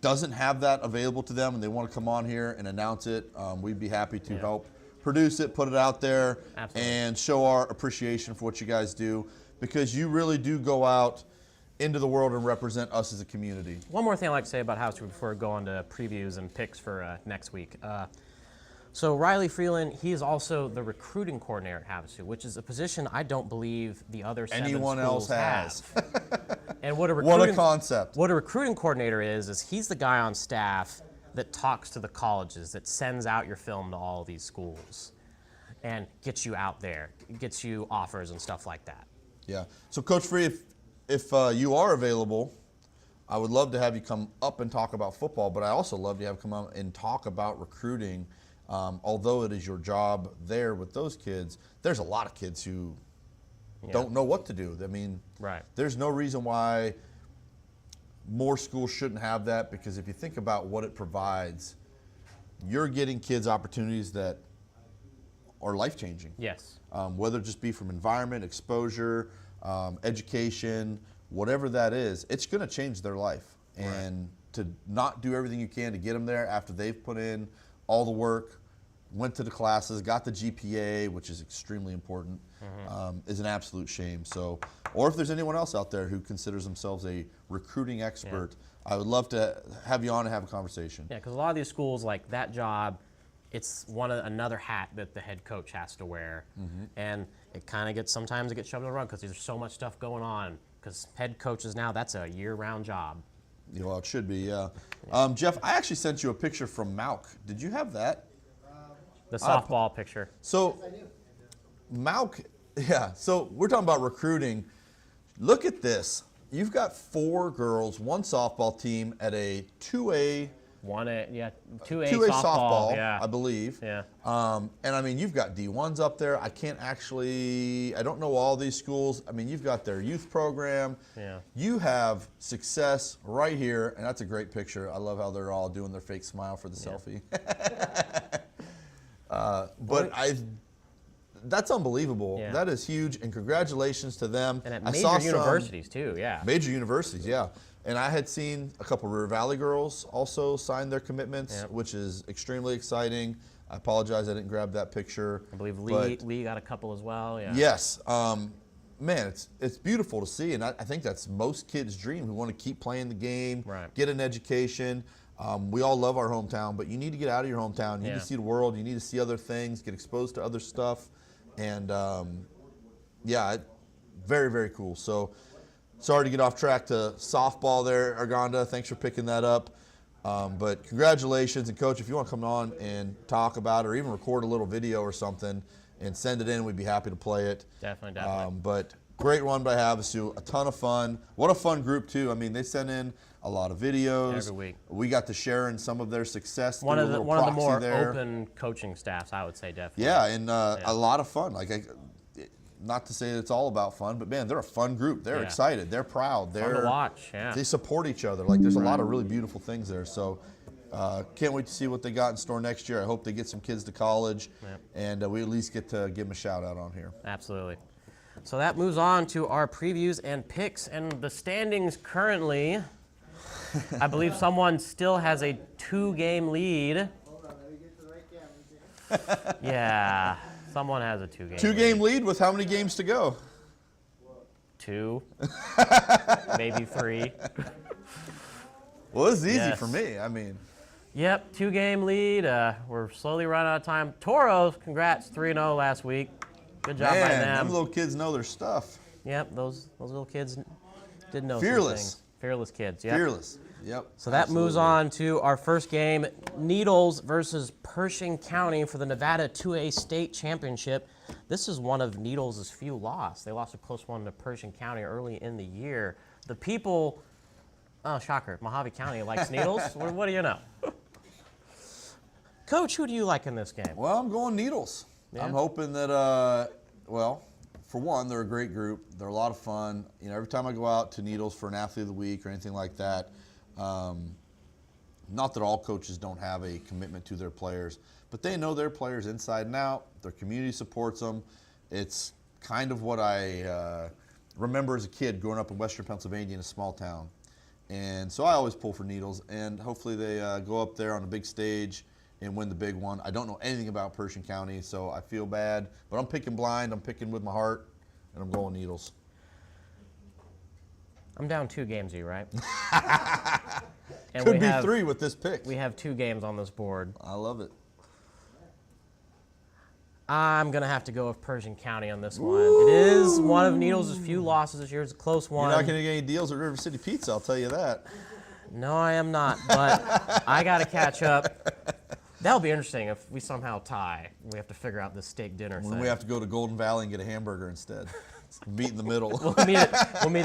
doesn't have that available to them and they want to come on here and announce it, we'd be happy to help produce it, put it out there, Absolutely. and show our appreciation for what you guys do, because you really do go out into the world and represent us as a community. One more thing I'd like to say about Havasu before we go on to previews and picks for next week. So Riley Freeland, he is also the recruiting coordinator at Havasu, which is a position I don't believe the other seven Anyone else schools has. have. And what a What a concept. What a recruiting coordinator is he's the guy on staff that talks to the colleges, that sends out your film to all these schools, and gets you out there, gets you offers and stuff like that. Yeah. So Coach Free, if you are available, I would love to have you come up and talk about football, but I also love to have you come up and talk about recruiting. Although it is your job there with those kids, there's a lot of kids who don't know what to do. I mean, there's no reason why more schools shouldn't have that, because if you think about what it provides, you're getting kids opportunities that are life-changing. Yes. Whether it just be from environment, exposure, education, whatever that is, it's going to change their life. And to not do everything you can to get them there after they've put in all the work, went to the classes, got the GPA, which is extremely important, is an absolute shame. So, or if there's anyone else out there who considers themselves a recruiting expert, I would love to have you on and have a conversation. Yeah, because a lot of these schools, like that job, it's another hat that the head coach has to wear, and it kind of sometimes it gets shoved in the rug because there's so much stuff going on. Because head coaches now, that's a year-round job. Yeah, well, it should be, yeah. Jeff, I actually sent you a picture from Mauk. Did you have that? The softball picture. So, Mauk, so we're talking about recruiting. Look at this. You've got 4 girls, 1 softball team at a 2A. 2A softball, yeah. I believe. Yeah. And I mean, you've got D1s up there. I don't know all these schools. I mean, you've got their youth program. Yeah. You have success right here, and that's a great picture. I love how they're all doing their fake smile for the selfie. That's unbelievable. Yeah. That is huge, and congratulations to them. And at major universities too, yeah. Major universities, yeah. And I had seen a couple River Valley girls also sign their commitments, which is extremely exciting. I apologize I didn't grab that picture. I believe Lee got a couple as well. Yeah. Yes. Man, it's beautiful to see, and I think that's most kids' dream who want to keep playing the game, get an education. We all love our hometown, but you need to get out of your hometown. You need to see the world. You need to see other things, get exposed to other stuff. And, very, very cool. So, sorry to get off track to softball there, Argonda. Thanks for picking that up. But congratulations. And, Coach, if you want to come on and talk about it or even record a little video or something and send it in, we'd be happy to play it. Definitely. But great run by Havasu. A ton of fun. What a fun group, too. I mean, they sent in a lot of videos. Every week. We got to share in some of their success. One of the more there. open coaching staffs, I would say, definitely. Yeah, and a lot of fun. Not to say that it's all about fun, but man, they're a fun group. They're excited. They're proud. Fun to watch. Yeah. They support each other. Like there's a lot of really beautiful things there. So can't wait to see what they got in store next year. I hope they get some kids to college, and we at least get to give them a shout out on here. Absolutely. So that moves on to our previews and picks, and the standings currently. I believe someone still has a 2-game lead. Yeah, someone has a 2-game. 2-game lead with how many games to go? 2, maybe 3. Well, this is easy Yes. for me. I mean, Yep, 2-game lead. We're slowly running out of time. Toros, congrats, 3-0 last week. Good job by man, them. them little kids know their stuff. Yep, those little kids did know some Fearless. things. Fearless kids. Yep. Fearless. Yep. So that moves on to our first game, Needles versus Pershing County for the Nevada 2A State Championship. This is one of Needles' few losses. They lost a close one to Pershing County early in the year. The people, oh, shocker, Mojave County likes Needles. What do you know? Coach, who do you like in this game? Well, I'm going Needles. Yeah. I'm hoping that, well, for one, they're a great group. They're a lot of fun. You know, every time I go out to Needles for an athlete of the week or anything like that, not that all coaches don't have a commitment to their players, but they know their players inside and out. Their community supports them. It's kind of what I remember as a kid growing up in Western Pennsylvania in a small town. And so I always pull for Needles, and hopefully they go up there on a big stage and win the big one. I don't know anything about Pershing County, so I feel bad, but I'm picking blind. I'm picking with my heart, and I'm going Needles. I'm down 2 games, you right? And Could be 3 with this pick. We have 2 games on this board. I love it. I'm going to have to go with Pershing County on this one. It is one of Needles' few losses this year. It's a close one. You're not going to get any deals at River City Pizza, I'll tell you that. No, I am not, but I got to catch up. That'll be interesting if we somehow tie. We have to figure out this steak dinner When thing. we have to go to Golden Valley and get a hamburger instead. Meet in the middle. We'll meet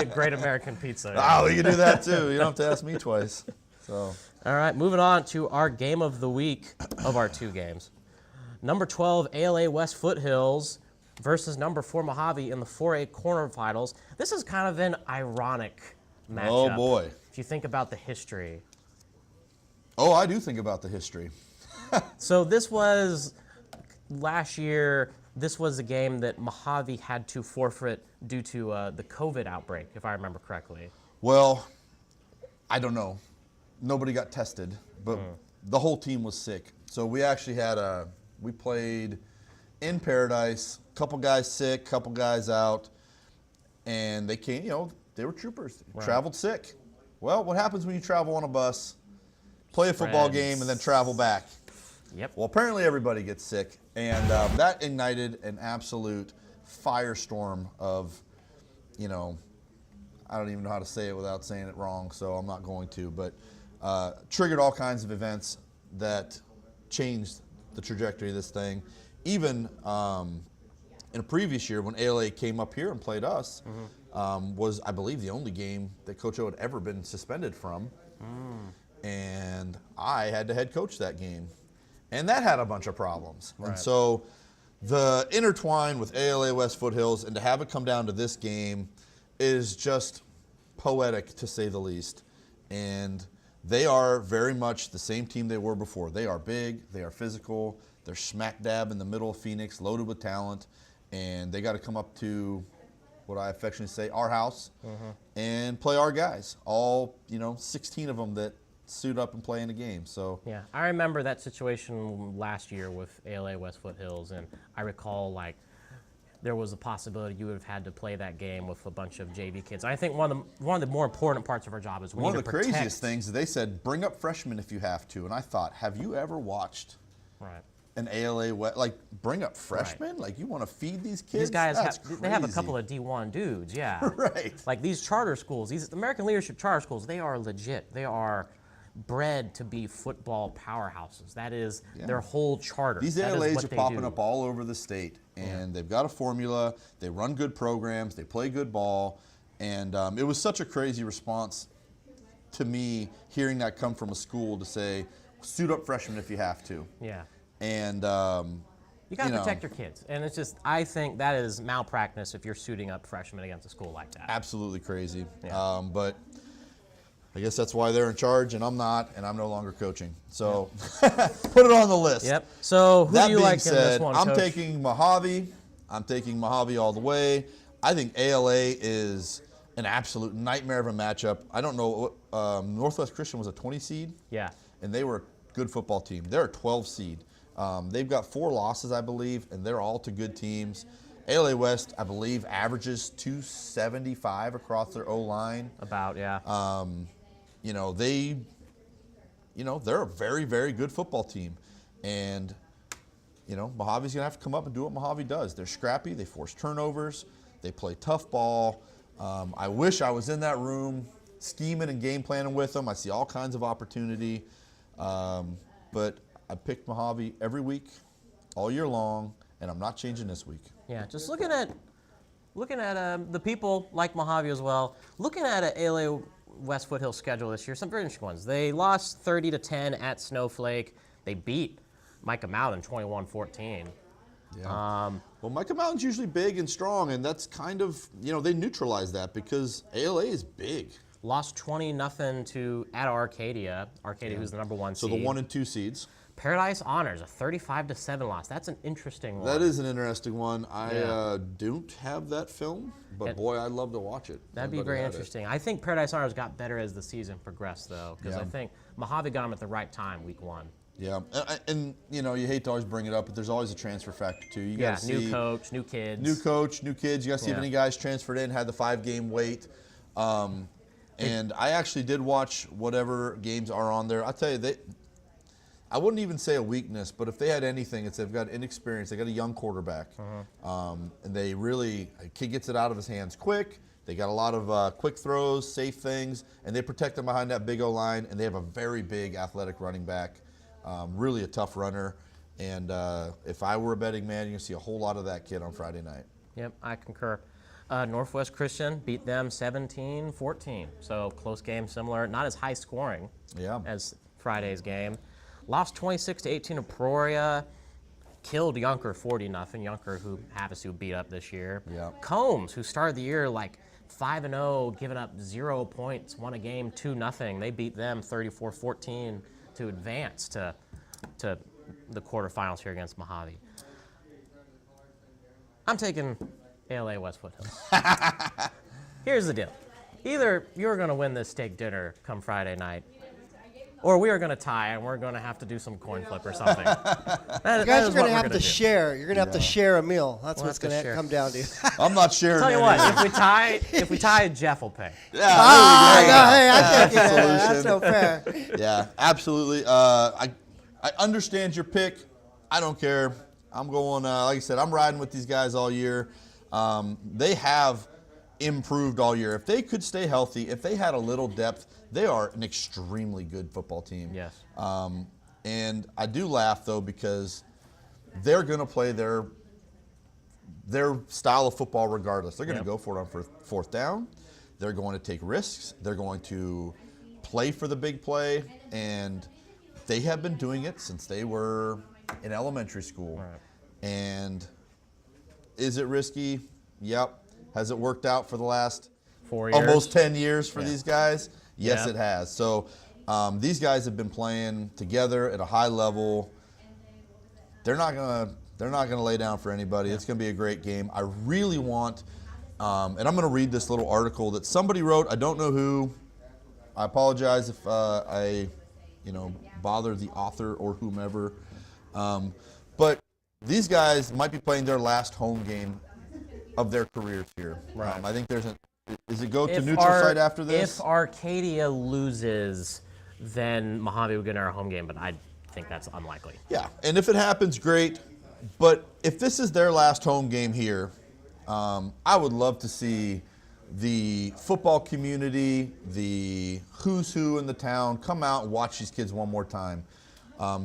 at Great American Pizza. Oh, we can do that too. You don't have to ask me twice. So. All right, moving on to our game of the week of our 2 games. Number 12, ALA West Foothills versus number 4, Mojave in the 4A quarterfinals. This is kind of an ironic matchup. Oh, boy. If you think about the history. Oh, I do think about the history. So this was last year. This was a game that Mojave had to forfeit due to the COVID outbreak, if I remember correctly. Well, I don't know. Nobody got tested, but the whole team was sick. So we actually had we played in Paradise, couple guys sick, couple guys out, and they came, they were troopers. They traveled sick. Well, what happens when you travel on a bus, play a football game, and then travel back? Yep. Well, apparently everybody gets sick, and that ignited an absolute firestorm of, I don't even know how to say it without saying it wrong, so I'm not going to, but triggered all kinds of events that changed the trajectory of this thing. Even in a previous year when ALA came up here and played us, was, I believe, the only game that Coach O had ever been suspended from, and I had to head coach that game. And that had a bunch of problems. Right. And so the intertwine with ALA West Foothills and to have it come down to this game is just poetic, to say the least. And they are very much the same team they were before. They are big, they are physical, they're smack dab in the middle of Phoenix, loaded with talent, and they got to come up to what I affectionately say, our house, and play our guys. All, 16 of them that suit up and play in the game. So Yeah, I remember that situation last year with ALA West Foothills, and I recall there was a possibility you would have had to play that game with a bunch of JV kids. I think one of the more important parts of our job is we one need of to the protect. craziest things, they said, bring up freshmen if you have to. And I thought, have you ever watched Right. an ALA West, bring up freshmen? Like, you want to feed these kids? These guys That's they have a crazy. couple of D1 dudes, yeah. Right. Like these charter schools, these American Leadership Charter Schools, they are legit. They are bred to be football powerhouses. That is their whole charter. These That is ALAs what are they popping do. up all over the state, and they've got a formula. They run good programs. They play good ball, and it was such a crazy response to me, hearing that come from a school to say, suit up freshmen if you have to. Yeah. And you got to protect your kids. And it's just, I think that is malpractice if you're suiting up freshmen against a school like that. Absolutely crazy. Yeah. But I guess that's why they're in charge, and I'm not, and I'm no longer coaching. So put it on the list. Yep. So who That do you being like in this said, one, I'm Coach? taking Mojave. I'm taking Mojave all the way. I think ALA is an absolute nightmare of a matchup. I don't know. Northwest Christian was a 20 seed. Yeah. And they were a good football team. They're a 12 seed. They've got 4 losses, I believe, and they're all to good teams. ALA West, I believe, averages 275 across their O-line. About, yeah. They're a very, very good football team. And, Mojave's going to have to come up and do what Mojave does. They're scrappy. They force turnovers. They play tough ball. I wish I was in that room scheming and game planning with them. I see all kinds of opportunity. But I picked Mojave every week, all year long, and I'm not changing this week. Yeah, just looking at the people like Mojave as well. Looking at an ALA West Foothill schedule this year, some very interesting ones. They lost 30-10 at Snowflake. They beat Micah Mountain 21-14. Yeah. Well, Micah Mountain's usually big and strong, and that's kind of, they neutralize that because ALA is big. Lost 20-0 at Arcadia. Arcadia, who's the number 1 So seed. the 1 and 2 seeds. Paradise Honors, a 35-7 loss. That's an interesting one. That is an interesting one. I don't have that film, but boy, I'd love to watch it. That'd be very interesting. I think Paradise Honors got better as the season progressed, though, because I think Mojave got them at the right time, week 1. Yeah, and you hate to always bring it up, but there's always a transfer factor too. You got to see new coach, new kids. New coach, new kids. You got to see if any guys transferred in, had the 5-game wait. And I actually did watch whatever games are on there. I'll tell you, I wouldn't even say a weakness, but if they had anything, it's they've got inexperience. They got a young quarterback, and they really a kid gets it out of his hands quick. They got a lot of quick throws, safe things, and they protect them behind that big O line. And they have a very big athletic running back, really a tough runner. And if I were a betting man, you're gonna see a whole lot of that kid on Friday night. Yep, I concur. Northwest Christian beat them 17-14. So close game, similar, not as high scoring as Friday's game. Lost 26-18 to Peoria. Killed Yunker 40-0. Yunker, who Havasu beat up this year. Yeah. Combs, who started the year like 5-0, giving up 0 points, won a game 2-0. They beat them 34-14 to advance to the quarterfinals here against Mojave. I'm taking ALA West Foothill. Here's the deal. Either you're going to win this steak dinner come Friday night, or we are going to tie and we're going to have to do some coin flip or something. You guys are going to have to share. You're going to have to share a meal. That's We'll what's going to come down to. I'm not sharing. Tell you what, anything. if we tie, Jeff will pay. Yeah, Hey, I can't get that. That's no fair. Yeah, absolutely. I understand your pick. I don't care. I'm going, like I said, I'm riding with these guys all year. They have improved all year. If they could stay healthy, if they had a little depth, they are an extremely good football team. Yes. And I do laugh, though, because they're going to play their style of football regardless. They're going to go for it on fourth down. They're going to take risks. They're going to play for the big play. And they have been doing it since they were in elementary school. Right. And is it risky? Yep. Has it worked out for the last 4 years? almost 10 years for these guys? Yes, Yeah. it has. So these guys have been playing together at a high level. They're not gonna lay down for anybody. It's gonna be a great game. I really want, and I'm gonna read this little article that somebody wrote. I don't know who. I apologize if I bother the author or whomever. But these guys might be playing their last home game of their careers here. Right. I think there's does it go to neutral site after this? If Arcadia loses, then Mojave will get our home game, but I think that's unlikely. Yeah, and if it happens, great. But if this is their last home game here, I would love to see the football community, the who's who in the town, come out and watch these kids one more time.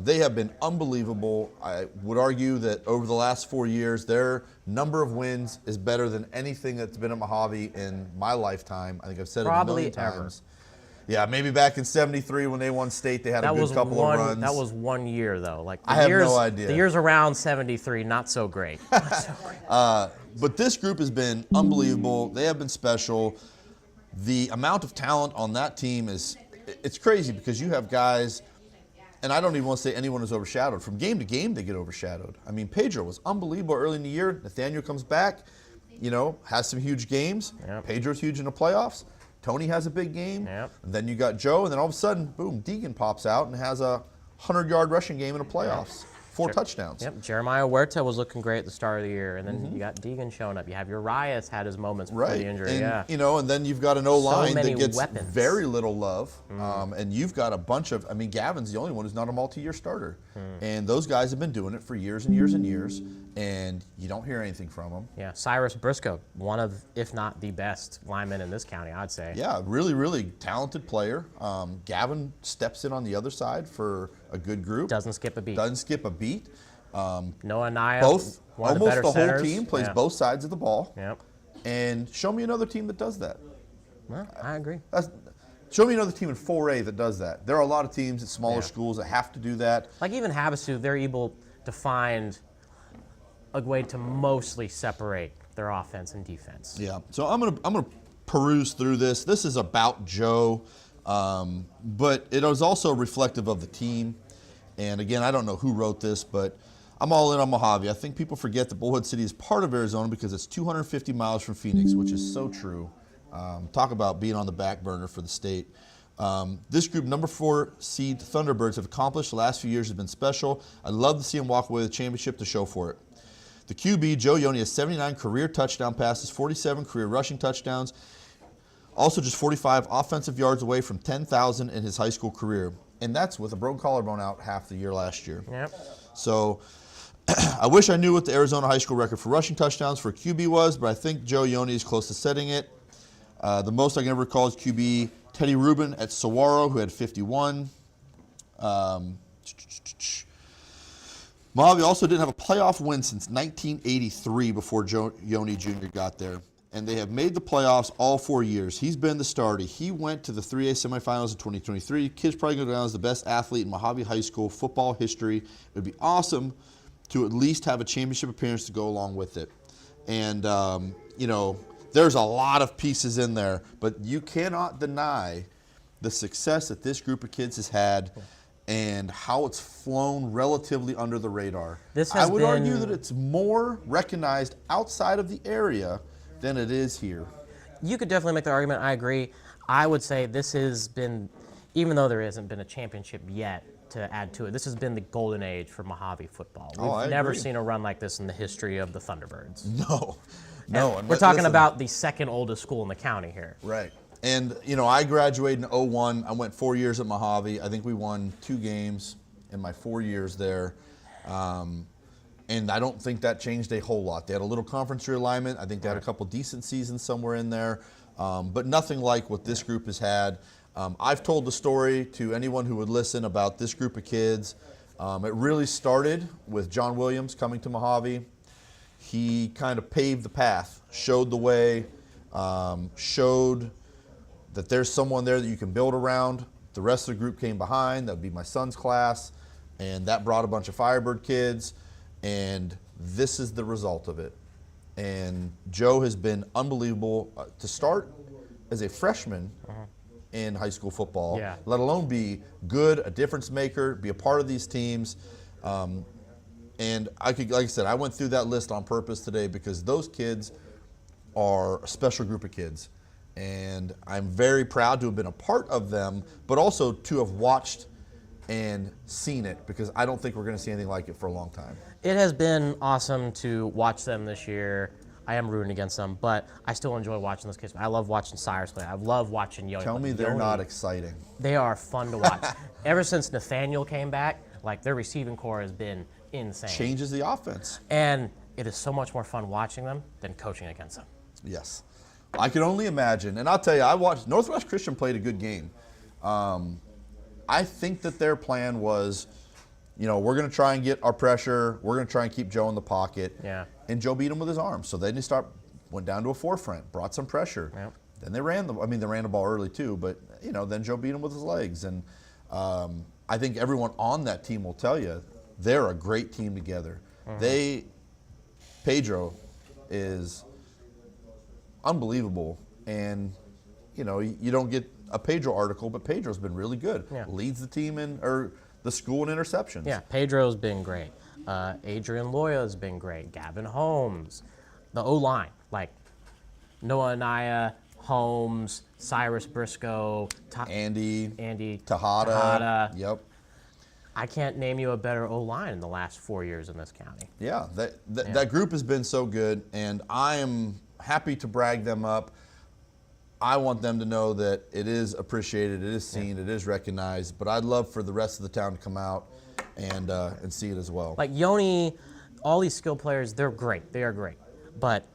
They have been unbelievable. I would argue that over the last 4 years, their number of wins is better than anything that's been at Mojave in my lifetime. I think I've said it a Probably million times. Yeah, maybe back in '73 when they won state, they had a good couple of runs. That was 1 year though. Like I have no idea. The years around '73, not so great. But this group has been unbelievable. They have been special. The amount of talent on that team it's crazy because you have guys, and I don't even want to say anyone is overshadowed. From game to game, they get overshadowed. I mean, Pedro was unbelievable early in the year. Nathaniel comes back, has some huge games. Yep. Pedro's huge in the playoffs. Tony has a big game. Yep. And then you got Joe, and then all of a sudden, boom, Deegan pops out and has a 100-yard rushing game in the playoffs. 4 touchdowns. Yep, Jeremiah Huerta was looking great at the start of the year, and then you got Deegan showing up. You have Urias had his moments before the injury. And, and then you've got an O-line many that gets weapons. very little love, and you've got a bunch of. I mean, Gavin's the only one who's not a multi-year starter, and those guys have been doing it for years and years and years, and you don't hear anything from them. Yeah, Cyrus Briscoe, one of, if not the best linemen in this county, I'd say. Yeah, really, really talented player. Gavin steps in on the other side for a good group. Doesn't skip a beat. Noah Naya, Both, one of the almost better the whole centers. team plays both sides of the ball. Yep. And show me another team that does that. Well, I agree. Show me another team in 4A that does that. There are a lot of teams at smaller Yeah. schools that have to do that. Like even Havasu, they're able to find a way to mostly separate their offense and defense. Yeah. So I'm gonna peruse through this. This is about Joe, but it is also reflective of the team. And again, I don't know who wrote this, but I'm all in on Mojave. I think people forget that Bullhead City is part of Arizona because it's 250 miles from Phoenix, which is so true. Talk about being on the back burner for the state. This group, number 4 seed Thunderbirds, have accomplished the last few years has been special. I'd love to see them walk away with a championship to show for it. The QB, Joe Yoni, has 79 career touchdown passes, 47 career rushing touchdowns, also just 45 offensive yards away from 10,000 in his high school career. And that's with a broken collarbone out half the year last year. Yep. So I wish I knew what the Arizona high school record for rushing touchdowns for QB was, but I think Joe Yoni is close to setting it. The most I can ever recall is QB Teddy Rubin at Saguaro, who had 51. Mojave also didn't have a playoff win since 1983 before Joe Yoni Jr. got there. And they have made the playoffs all 4 years. He's been the starter. He went to the 3A semifinals in 2023. Kid's probably going to go down as the best athlete in Mojave High School football history. It would be awesome to at least have a championship appearance to go along with it. And, there's a lot of pieces in there, but you cannot deny the success that this group of kids has had and how it's flown relatively under the radar. I would argue that it's more recognized outside of the area than it is here. You could definitely make the argument. I agree. I would say this has been, even though there hasn't been a championship yet to add to it, this has been the golden age for Mojave football. We've never seen a run like this in the history of the Thunderbirds. No. And we're talking about the second oldest school in the county here. Right. And, I graduated in 2001. I went 4 years at Mojave. I think we won 2 games in my 4 years there. And I don't think that changed a whole lot. They had a little conference realignment. I think they had a couple decent seasons somewhere in there, but nothing like what this group has had. I've told the story to anyone who would listen about this group of kids. It really started with John Williams coming to Mojave. He kind of paved the path, showed the way, showed that there's someone there that you can build around. The rest of the group came behind. That would be my son's class, and that brought a bunch of Firebird kids. And this is the result of it. And Joe has been unbelievable to start as a freshman in high school football, let alone be good, a difference maker, be a part of these teams. And like I said, I went through that list on purpose today because those kids are a special group of kids. And I'm very proud to have been a part of them, but also to have watched and seen it because I don't think we're going to see anything like it for a long time. It has been awesome to watch them this year. I am rooting against them, but I still enjoy watching those kids. I love watching Cyrus play. I love watching Yoni. Tell me they're not exciting. They are fun to watch. Ever since Nathaniel came back, their receiving core has been insane. Changes the offense. And it is so much more fun watching them than coaching against them. Yes. I can only imagine. And I'll tell you, I watched Northwest Christian played a good game. I think that their plan was, we're going to try and get our pressure. We're going to try and keep Joe in the pocket. Yeah. And Joe beat him with his arm. So then went down to a forefront, brought some pressure. Yep. Then they ran the ball early too, but then Joe beat him with his legs. And I think everyone on that team will tell you they're a great team together. Pedro is unbelievable, and you don't get a Pedro article, but Pedro's been really good. Yeah. Leads the team the school in interceptions. Yeah, Pedro's been great. Adrian Loya's been great. Gavin Holmes. The O-line, like Noah Anaya, Holmes, Cyrus Briscoe, Andy Tejada. Yep. I can't name you a better O-line in the last 4 years in this county. Yeah, that group has been so good, and I am happy to brag them up. I want them to know that it is appreciated, it is seen, it is recognized, but I'd love for the rest of the town to come out and see it as well. Like Yoni, all these skill players, they're great. They are great. But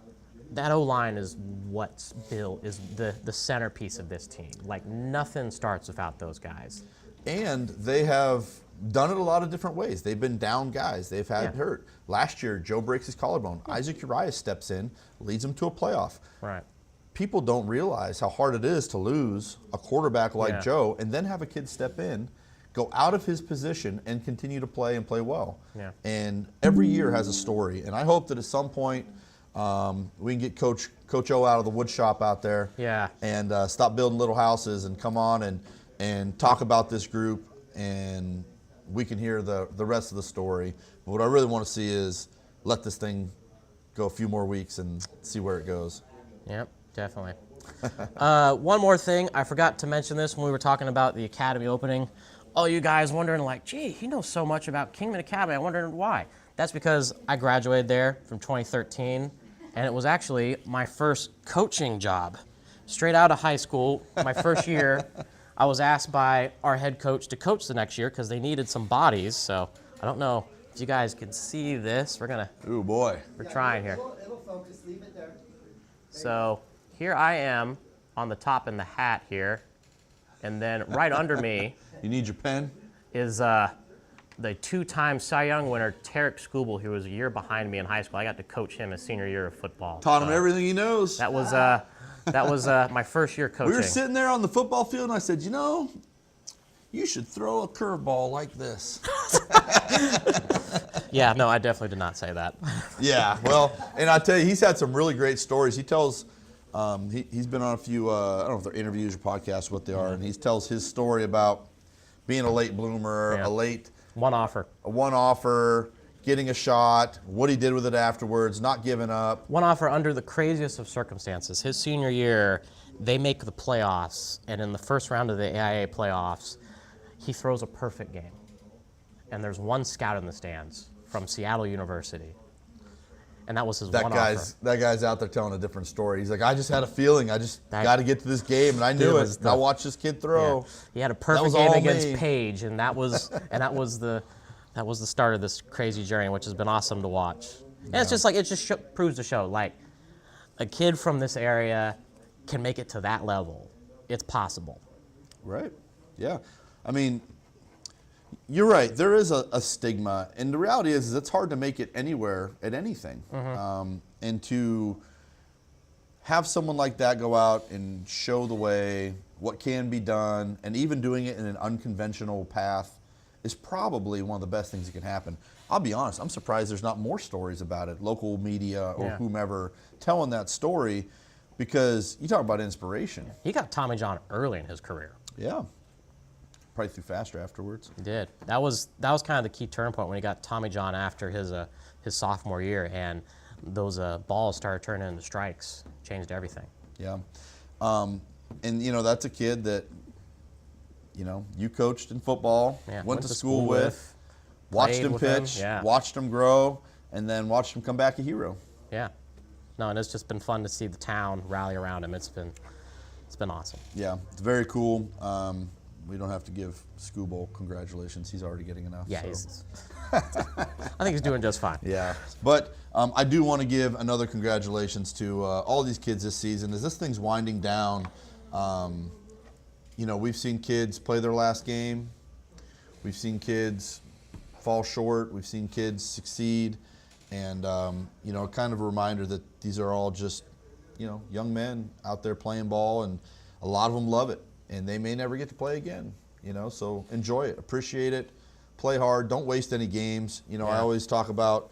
that O-line is what's built, is the centerpiece of this team. Like nothing starts without those guys. And they have done it a lot of different ways. They've been down guys. They've had hurt. Last year, Joe breaks his collarbone. Isaac Urias steps in, leads them to a playoff. Right. People don't realize how hard it is to lose a quarterback like Joe and then have a kid step in, go out of his position, and continue to play and play well. Yeah. And every year has a story. And I hope that at some point we can get Coach O out of the wood shop out there and stop building little houses and come on and talk about this group, and we can hear the rest of the story. But what I really want to see is let this thing go a few more weeks and see where it goes. Yep, definitely. One more thing, I forgot to mention this when we were talking about the academy opening. All you guys wondering like, gee, he knows so much about Kingman Academy. I wonder why. That's because I graduated there from 2013, and it was actually my first coaching job. Straight out of high school, my first year, I was asked by our head coach to coach the next year because they needed some bodies. So I don't know if you guys can see this. We're trying here. It'll focus. Leave it there. So here I am on the top in the hat here, and then right under me You need your pen? is the two-time Cy Young winner, Tarek Skubal, who was a year behind me in high school. I got to coach him his senior year of football. Taught him everything he knows. That was my first year coaching. We were sitting there on the football field, and I said, you should throw a curveball like this. Yeah, no, I definitely did not say that. Yeah, well, and I tell you, he's had some really great stories. He tells, he's been on a few, I don't know if they're interviews or podcasts, what they are, and he tells his story about being a late bloomer, One offer, getting a shot, what he did with it afterwards, not giving up. One offer under the craziest of circumstances. His senior year, they make the playoffs, and in the first round of the AIA playoffs, he throws a perfect game. And there's one scout in the stands from Seattle University. And that was his one offer. That guy's out there telling a different story. He's like, I just had a feeling. I just got to get to this game, and I knew it. I watched this kid throw. Yeah. He had a perfect game against Page, and that was the start of this crazy journey, which has been awesome to watch. And it's just like proves to show like a kid from this area can make it to that level. It's possible. Right. Yeah. I mean, you're right. There is a stigma, and the reality is it's hard to make it anywhere at anything. And to have someone like that go out and show the way, what can be done, and even doing it in an unconventional path is probably one of the best things that can happen. I'll be honest, I'm surprised there's not more stories about it, local media or whomever telling that story, because you talk about inspiration. He got Tommy John early in his career. Yeah. Probably threw faster afterwards. He did. That was kind of the key turning point when he got Tommy John after his sophomore year, and those balls started turning into strikes. Changed everything. Yeah. And that's a kid that you coached in football, went to school with, watched him pitch, watched him grow, and then watched him come back a hero. Yeah. No, and it's just been fun to see the town rally around him. It's been awesome. Yeah, it's very cool. We don't have to give Skubal congratulations. He's already getting enough. Yeah, so. I think he's doing just fine. Yeah, but I do want to give another congratulations to all these kids this season. As this thing's winding down, we've seen kids play their last game. We've seen kids fall short. We've seen kids succeed. And, kind of a reminder that these are all just young men out there playing ball, and a lot of them love it, and they may never get to play again. So enjoy it, appreciate it, play hard, don't waste any games. I always talk about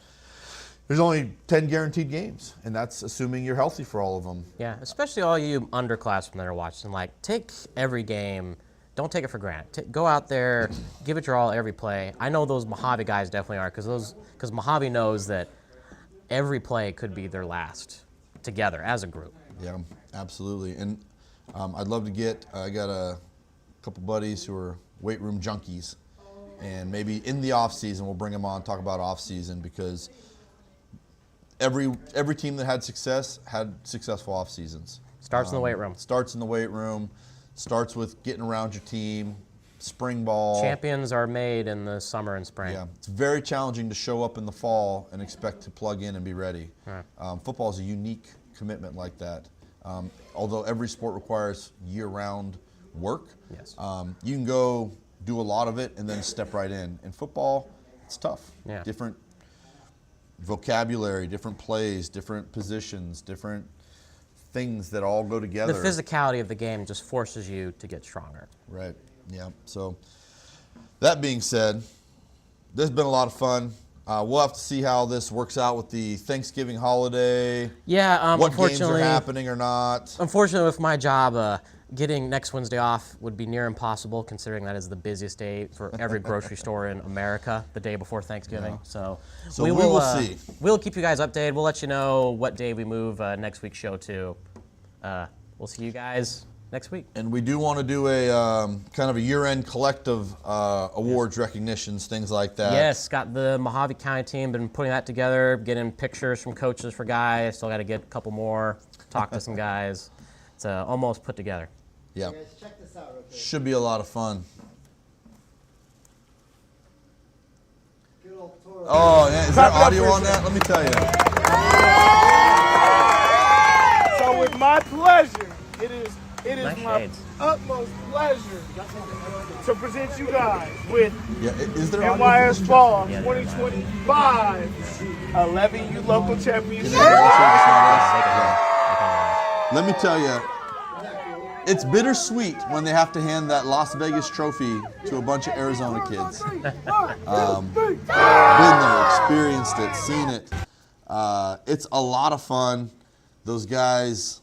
there's only 10 guaranteed games, and that's assuming you're healthy for all of them. Yeah, especially all you underclassmen that are watching. Take every game. Don't take it for granted. Go out there, give it your all every play. I know those Mojave guys definitely are, because Mojave knows that every play could be their last together as a group. Yeah, absolutely. And I'd love to get. I got a couple buddies who are weight room junkies, and maybe in the off season we'll bring them on, talk about off season, because every team that had success had successful off seasons. Starts in the weight room. Starts in the weight room. Starts with getting around your team, spring ball. Champions are made in the summer and spring. Yeah, it's very challenging to show up in the fall and expect to plug in and be ready. Right. Football is a unique commitment like that. Although every sport requires year-round work, Yes. you can go do a lot of it and then step right in. In football, it's tough. Yeah. Different vocabulary, different plays, different positions, different things that all go together. The physicality of the game just forces you to get stronger. Right, yeah. So that being said, this has been a lot of fun. We'll have to see how this works out with the Thanksgiving holiday. Yeah, what games are unfortunately, happening or not. Unfortunately, with my job, getting next Wednesday off would be near impossible, considering that is the busiest day for every grocery store in America, the day before Thanksgiving. Yeah. So we will see. We'll keep you guys updated. We'll let you know what day we move next week's show to. We'll see you guys next week. And we do want to do a kind of a year-end collective awards recognitions, things like that. Yes, got the Mojave County team, been putting that together, getting pictures from coaches for guys. Still got to get a couple more, talk to some guys. It's almost put together. Yeah. Guys, check this out real quick. Should be a lot of fun. Good old Toro. Oh, yeah. Is there audio on that? Let me tell you. So with my pleasure, it is Nice my shades. utmost pleasure to present you guys with Yeah, is there audio? NYS Fall Yeah, 2025 11U Local Championship. Let me tell you, it's bittersweet when they have to hand that Las Vegas trophy to a bunch of Arizona kids. Been there, experienced it, seen it. It's a lot of fun. Those guys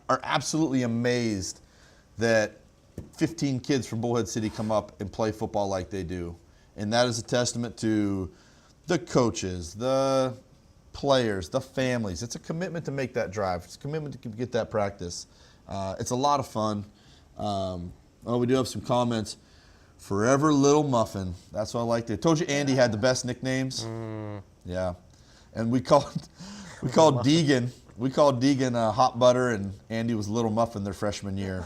are absolutely amazed that 15 kids from Bullhead City come up and play football like they do. And that is a testament to the coaches, the players, the families. It's a commitment to make that drive. It's a commitment to get that practice. It's a lot of fun. We do have some comments. Forever Little Muffin. That's what I liked. I told you Andy had the best nicknames. Yeah. And we called Deegan. We called Deegan Hot Butter, and Andy was Little Muffin their freshman year.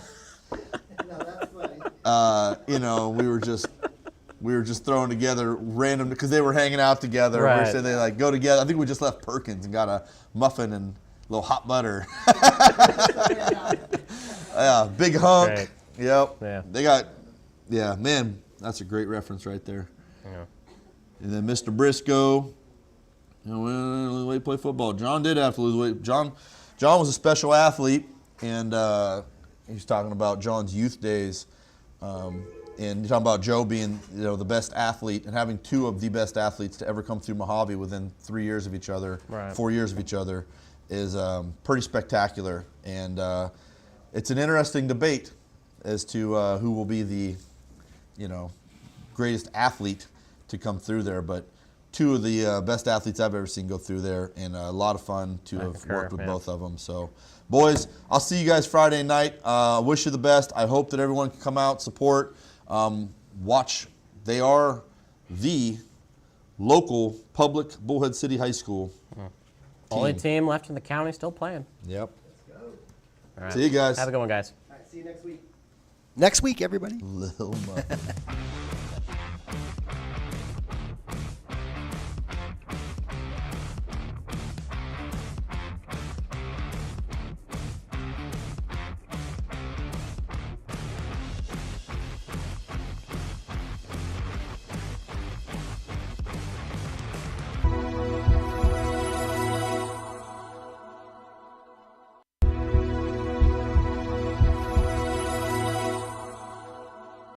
No, that's funny. We were just throwing together random because they were hanging out together. Right. We said they go together. I think we just left Perkins and got a muffin and a little hot butter. Yeah, big hunk. Great. Yep. Yeah. They got. Yeah, man, that's a great reference right there. Yeah. And then Mr. Briscoe. Lose weight, play football. John did have to lose weight. John was a special athlete, and he's talking about John's youth days. And you're talking about Joe being, the best athlete and having two of the best athletes to ever come through Mojave within 3 years of each other, Right. 4 years of each other, is pretty spectacular. And it's an interesting debate as to who will be the, greatest athlete to come through there. But two of the best athletes I've ever seen go through there, and a lot of fun to have concur, worked with yeah. both of them. So, boys, I'll see you guys Friday night. Wish you the best. I hope that everyone can come out, support, watch. They are the local public Bullhead City High School Only team. team left in the county still playing. Yep. All right. See you guys. Have a good one, guys. All right, see you next week. Next week, everybody. Little Muffin.